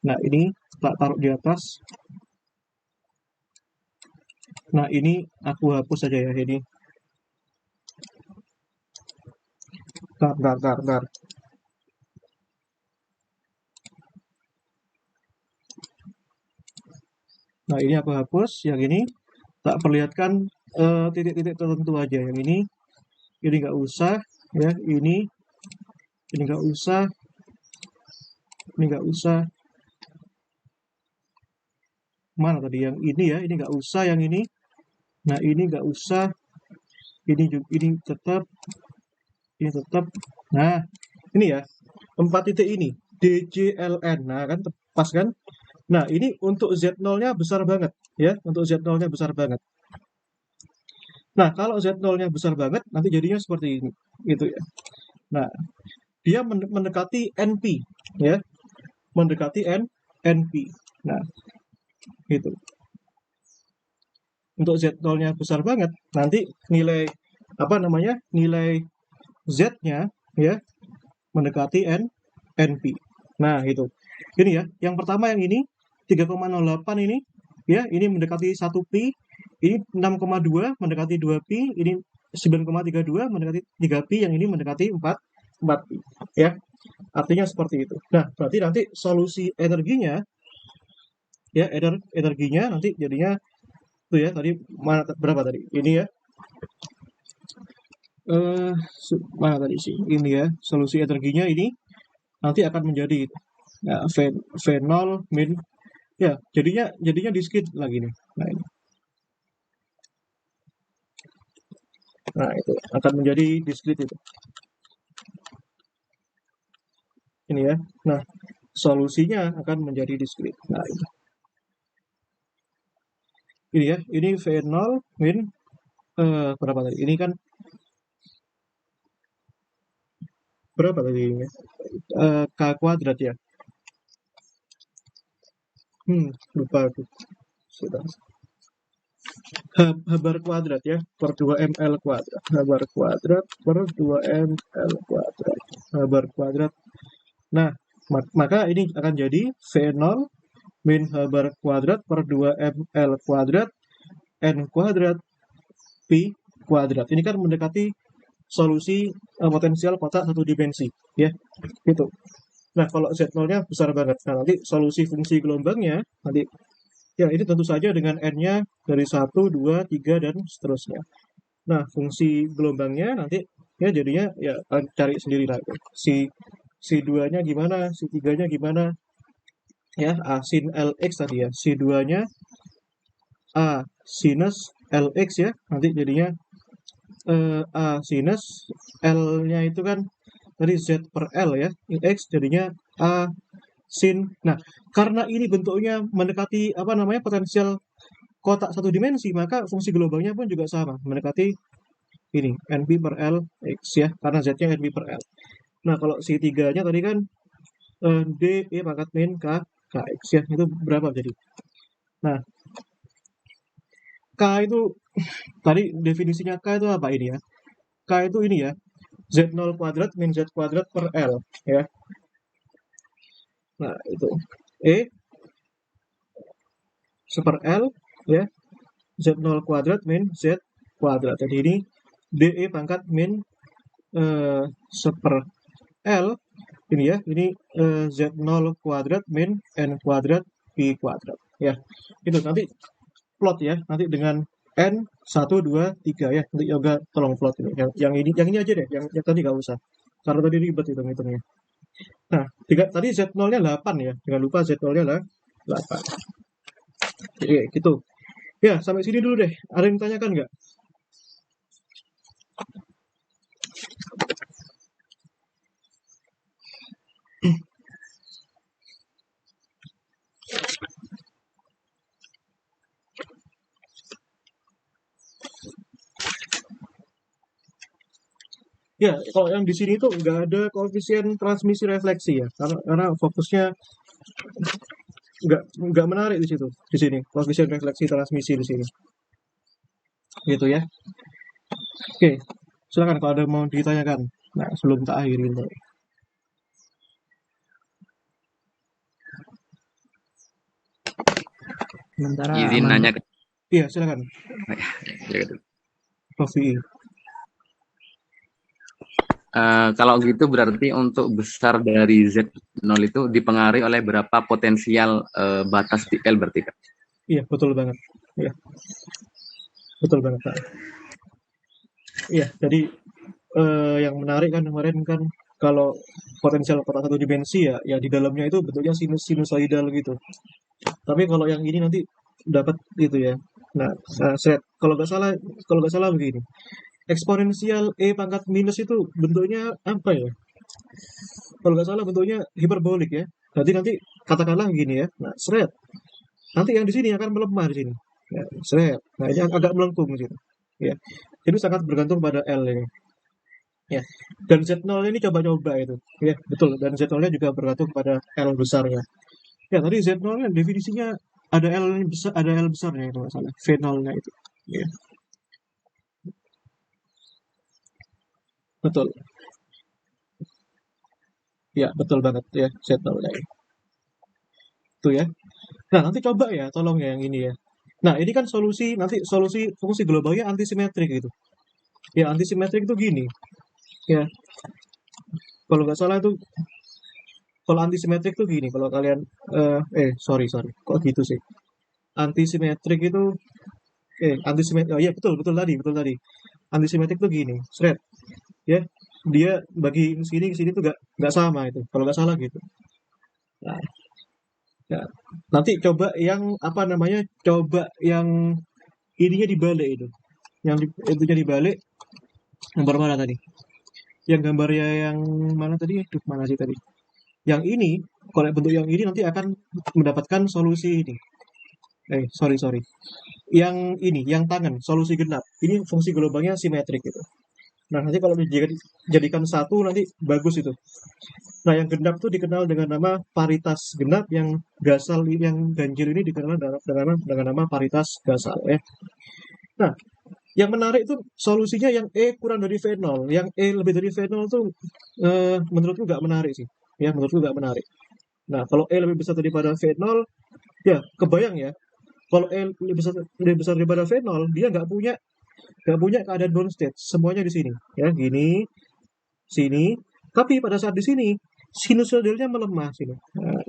Nah, ini tak taruh di atas. Nah, ini aku hapus saja ya ini. Bentar. Nah, ini aku hapus. Yang ini tak perlihatkan titik-titik tertentu aja. Yang ini nggak usah. Ya, ini nggak usah. Ini nggak usah. Mana tadi yang ini ya? Ini nggak usah. Yang ini. Nah, ini nggak usah. Ini juga, ini tetap. Ini tetap. Nah, ini ya. 4 titik ini. DJLN. Nah, kan pas kan? Nah, ini untuk Z0-nya besar banget. Ya, untuk Z0-nya besar banget. Nah, kalau Z0-nya besar banget, nanti jadinya seperti ini. Gitu ya. Nah, dia mendekati NP. Ya, mendekati NP. Nah, gitu. Untuk Z0-nya besar banget, nanti nilai apa namanya? Nilai Z-nya ya mendekati NP. Nah, itu. Ini ya, yang pertama yang ini 3,08 ini ya, ini mendekati 1 pi, ini 6,2 mendekati 2 pi, ini 9,32 mendekati 3 pi, yang ini mendekati 4 pi ya. Artinya seperti itu. Nah, berarti nanti solusi energinya ya, energinya nanti jadinya tuh ya, tadi mana berapa tadi? Ini ya. Eh mana tadi sih? Ini ya, solusi energinya ini nanti akan menjadi ya, V0 min ya, jadinya diskrit lagi nih. Nah, ini. Nah, itu akan menjadi diskrit itu. Ini ya. Nah, solusinya akan menjadi diskrit. Nah, ini. Ini ya, ini V0 min berapa tadi? Ini kan berapa tadi ini? K kuadrat ya. Lupa aku. Sudah. H bar kuadrat ya, per 2 ml kuadrat. H bar kuadrat per 2 ml kuadrat. H bar kuadrat. Nah, maka ini akan jadi V0 min H bar kuadrat per 2 ml kuadrat N kuadrat Pi kuadrat. Ini kan mendekati solusi potensial kotak satu dimensi. Ya, gitu. Nah, kalau Z0-nya besar banget. Nah, nanti solusi fungsi gelombangnya, nanti ya ini tentu saja dengan N-nya dari 1, 2, 3, dan seterusnya. Nah, fungsi gelombangnya nanti ya jadinya ya cari sendiri lah. Si 2-nya gimana, si 3-nya gimana. Ya, A sin LX tadi ya. Si 2-nya A sinus LX ya. Nanti jadinya A sinus L-nya itu kan tadi Z per L ya. X jadinya A sin. Nah, karena ini bentuknya mendekati apa namanya potensial kotak satu dimensi, maka fungsi gelombangnya pun juga sama, mendekati ini NP per L X ya, karena Z-nya NP per L. Nah, kalau si 3-nya tadi kan D E pangkat min K KX ya, itu berapa jadi? Nah, K itu tadi definisinya K itu apa ini ya? K itu ini ya, Z0 kuadrat min Z kuadrat per L ya. Nah, itu E seper L ya, Z0 kuadrat min Z kuadrat. Jadi ini DE pangkat min seper L ini ya, ini Z0 kuadrat min N kuadrat Pi kuadrat ya. Itu nanti plot ya, nanti dengan N 1, 2, 3 ya. Nanti yoga tolong plot ini. Yang ini aja deh, yang tadi nggak usah. Karena tadi ribet hitung-hitungnya. Nah, tadi Z0-nya 8 ya. Jangan lupa Z0-nya lah 8. Jadi gitu. Ya, sampai sini dulu deh. Ada yang ditanyakan nggak? Ya, kalau yang di sini tuh nggak ada koefisien transmisi refleksi ya, karena fokusnya nggak menarik di situ, di sini koefisien refleksi transmisi di sini. gitu ya. Oke, silakan kalau ada mau ditanyakan. Nah, sebelum tak akhiri ini. Sementara Izin aman. nanya ke Iya, silakan. gitu. Profi. Kalau gitu berarti untuk besar dari Z0 itu dipengaruhi oleh berapa potensial batas di L berarti Kak? Iya, betul banget. Iya, betul banget, Pak. Iya, jadi yang menarik kan kemarin kan kalau potensial kotak satu dimensi ya, ya di dalamnya itu bentuknya sinusoidal gitu. Tapi kalau yang ini nanti dapat itu ya. Nah, set kalau nggak salah begini. Eksponensial e pangkat minus itu bentuknya apa ya? Kalau nggak salah bentuknya hiperbolik ya. Berarti nanti katakanlah begini ya. Nah, seret. Nanti yang di sini akan melemah di sini. Ya, seret. Nah, ini agak melengkung di sini. Ya. Jadi sangat bergantung pada L ini. Ya. Dan Z0 ini coba-coba itu. Ya, betul. Dan Z0-nya juga bergantung pada L besarnya. Ya, tadi Z0-nya definisinya ada L besar, ada L besarnya itu nggak salah. V0-nya itu. Ya, betul. Ya, betul banget ya Z0-nya. Itu ya. Nah, nanti coba ya, tolong ya yang ini ya. Nah, ini kan solusi fungsi globalnya antisimetrik gitu. Ya, antisimetrik itu gini. Ya, kalau nggak salah itu kalau antisimetrik itu gini. Kalau kalian sorry sorry, kok gitu sih? Antisimetrik itu antisimetrik. Oh iya betul tadi. Antisimetrik itu gini. Seret, ya. Dia bagi sini ke sini tuh nggak sama itu. Kalau nggak salah gitu. Nah, ya. Nanti coba yang apa namanya? Coba yang ininya dibalik itu. Itunya dibalik. Gambar mana tadi? Yang gambarnya yang mana tadi? Aduh, mana sih tadi? Yang ini, kalau bentuk yang ini nanti akan mendapatkan solusi ini. Sorry, sorry. Yang ini, yang tangan, solusi genap. Ini fungsi globalnya simetrik gitu. Nah, nanti kalau dijadikan satu, nanti bagus itu. Nah, yang genap itu dikenal dengan nama paritas genap, yang gasal, yang ganjil ini dikenal dengan nama paritas gasal. Ya. Nah, yang menarik itu solusinya yang E kurang dari V0. Yang E lebih dari V0 itu menurutku nggak menarik sih. Ya, menurutku nggak menarik. Nah, kalau E lebih besar daripada V0, ya kebayang ya. Kalau E lebih besar daripada V0, dia nggak punya keadaan bound state. Semuanya di sini. Ya, gini, sini. Tapi pada saat di sini, sinusoidalnya melemah sini. Nah,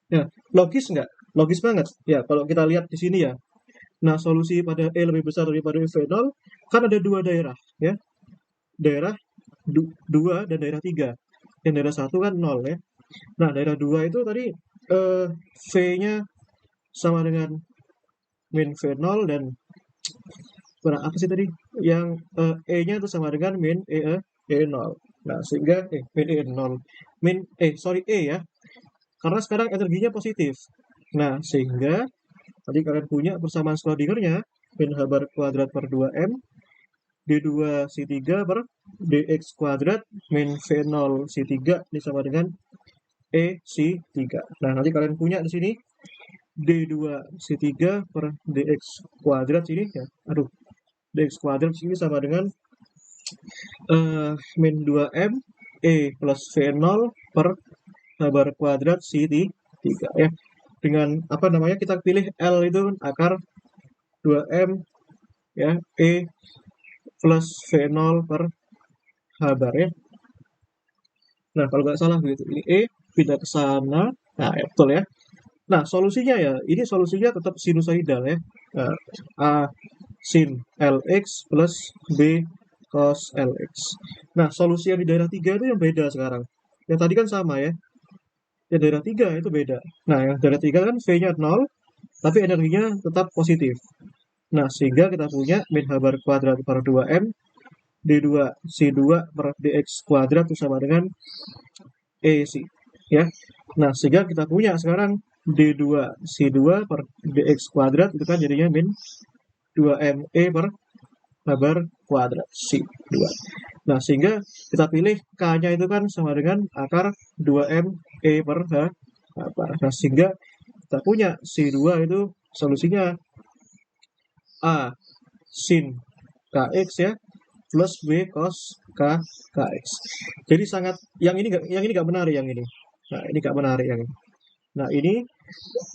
ya, logis nggak? Logis banget. Ya, kalau kita lihat di sini ya. Nah, solusi pada E lebih besar daripada V0, kan ada dua daerah. Ya, daerah 2 dan daerah 3. Yang daerah 1 kan 0 ya. Nah, daerah 2 itu tadi V-nya sama dengan min V0 dan apa sih tadi? Yang E-nya itu sama dengan min E0. Nah, sehingga min E0. E ya. Karena sekarang energinya positif. Nah, sehingga tadi kalian punya persamaan Schrödingernya min H bar kuadrat per 2M D2 C3 per dx kuadrat min V0 C3 ini sama dengan E C3. Nah, nanti kalian punya di sini D2 C3 per dx kuadrat sini ya. Aduh, dx kuadrat sini sama dengan min 2M E plus V0 per H bar kuadrat C3 ya. Dengan apa namanya kita pilih L itu kan akar 2M ya E plus V0 per H bar ya. Nah, kalau nggak salah begitu. Ini E pindah ke sana. Nah, ya, betul ya. Nah, solusinya ya, ini solusinya tetap sinusoidal ya. Nah, A sin LX plus B cos LX. Nah, solusi yang di daerah 3 itu yang beda sekarang. Yang tadi kan sama ya. Yang daerah 3 itu beda. Nah, yang daerah 3 kan V-nya 0, tapi energinya tetap positif. Nah, sehingga kita punya min H bar kuadrat per 2M D2 C2 per dx kuadrat itu sama dengan EC ya. Nah, sehingga kita punya sekarang D2 C2 per dx kuadrat itu kan jadinya min 2 ME per kabar kuadrat C2. Nah, sehingga kita pilih K-nya itu kan sama dengan akar 2M E per H kabar. Nah, sehingga kita punya C2 itu solusinya A sin kx ya plus B cos kx. Jadi sangat yang ini nggak menarik yang ini. Nah, ini nggak menarik yang ini. Nah, ini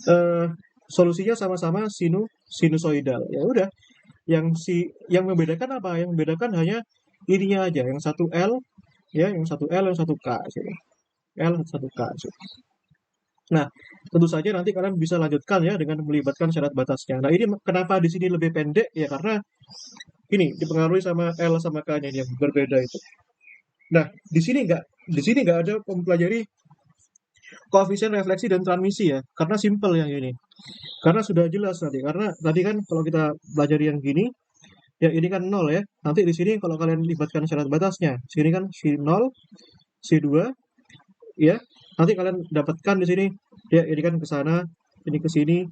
eh, solusinya sama-sama sinusoidal. Ya udah, yang membedakan apa? Yang membedakan hanya ininya aja, yang satu L ya, yang satu L, yang satu K sini. L satu K sini. Nah, tentu saja nanti kalian bisa lanjutkan ya dengan melibatkan syarat batasnya. Nah, ini kenapa di sini lebih pendek ya karena ini dipengaruhi sama L sama K-nya yang berbeda itu. Nah, di sini nggak ada mempelajari koefisien refleksi dan transmisi ya, karena simple yang ini. Karena sudah jelas tadi. Karena tadi kan kalau kita belajar yang gini, ya ini kan nol ya. Nanti di sini kalau kalian libatkan syarat batasnya, sini kan si 0, si 2, ya. Nanti kalian dapatkan di sini, ya ini kan ke sana, ini ke sini.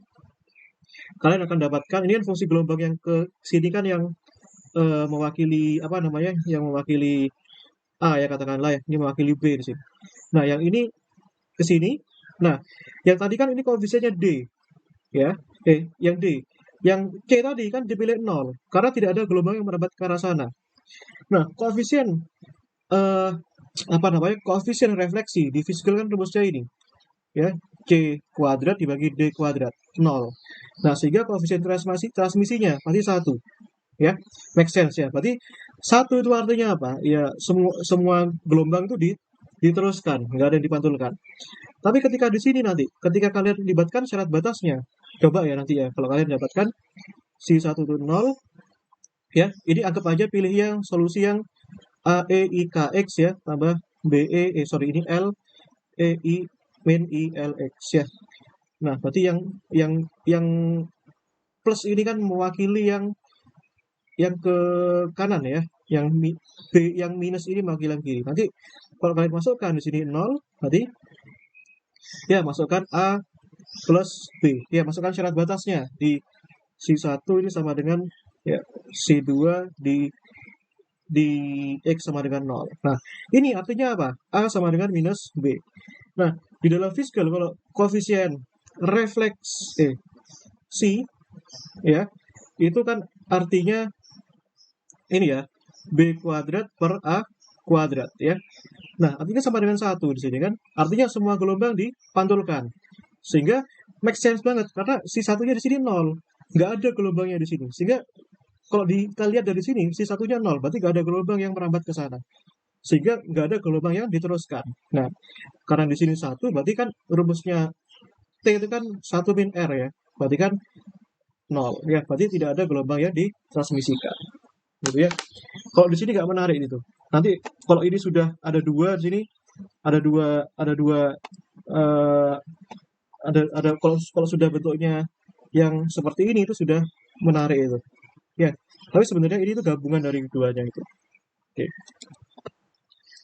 Kalian akan dapatkan ini kan fungsi gelombang yang ke sini kan yang mewakili apa namanya? Yang mewakili A ya katakanlah ya, ini mewakili B di sini. Nah, yang ini ke sini. Nah, yang tadi kan ini koefisiennya D, ya. Yang D. Yang C tadi kan dipilih 0 karena tidak ada gelombang yang merambat ke arah sana. Nah, koefisien eh apa namanya? Koefisien refleksi di fisikal kan rumusnya ini, ya. C kuadrat dibagi D kuadrat 0. Nah, sehingga koefisien transmisinya pasti 1, ya. Make sense ya. Berarti 1 itu artinya apa? Ya, semua gelombang itu diteruskan, nggak ada yang dipantulkan. Tapi ketika di sini nanti, ketika kalian libatkan syarat batasnya, coba ya nanti ya, kalau kalian dapatkan si 1 itu 0, ya, ini anggap aja pilih yang solusi yang A, E, I, K, X ya, tambah B, sorry, ini L, E, I, min I, L, X ya. Nah, berarti yang plus ini kan mewakili yang ke kanan ya, B yang minus ini mewakili yang kiri. Nanti kalau kalian masukkan di sini 0, berarti ya masukkan A plus B. Ya, masukkan syarat batasnya di C1 ini sama dengan ya C2 di X sama dengan 0. Nah, ini artinya apa? A sama dengan minus B. Nah, di dalam fiskal kalau koefisien refleksi C ya, itu kan artinya ini ya, B kuadrat per A kuadrat ya. Nah, artinya sama dengan 1 di sini kan. Artinya semua gelombang dipantulkan. Sehingga make sense banget karena si satunya di sini 0. Nggak ada gelombangnya di sini. Sehingga kalau kita lihat dari sini, si satunya 0. Berarti nggak ada gelombang yang merambat ke sana. Sehingga nggak ada gelombang yang diteruskan. Nah, karena di sini 1, berarti kan rumusnya T itu kan 1 min R ya. Berarti kan 0. Ya, berarti tidak ada gelombang yang ditransmisikan. Gitu ya. Kalau di sini nggak menarik itu. Nanti kalau ini sudah ada dua di sini, ada dua eh, ada kalau sudah bentuknya yang seperti ini itu sudah menarik itu. Ya, tapi sebenarnya ini itu gabungan dari keduanya itu. Oke.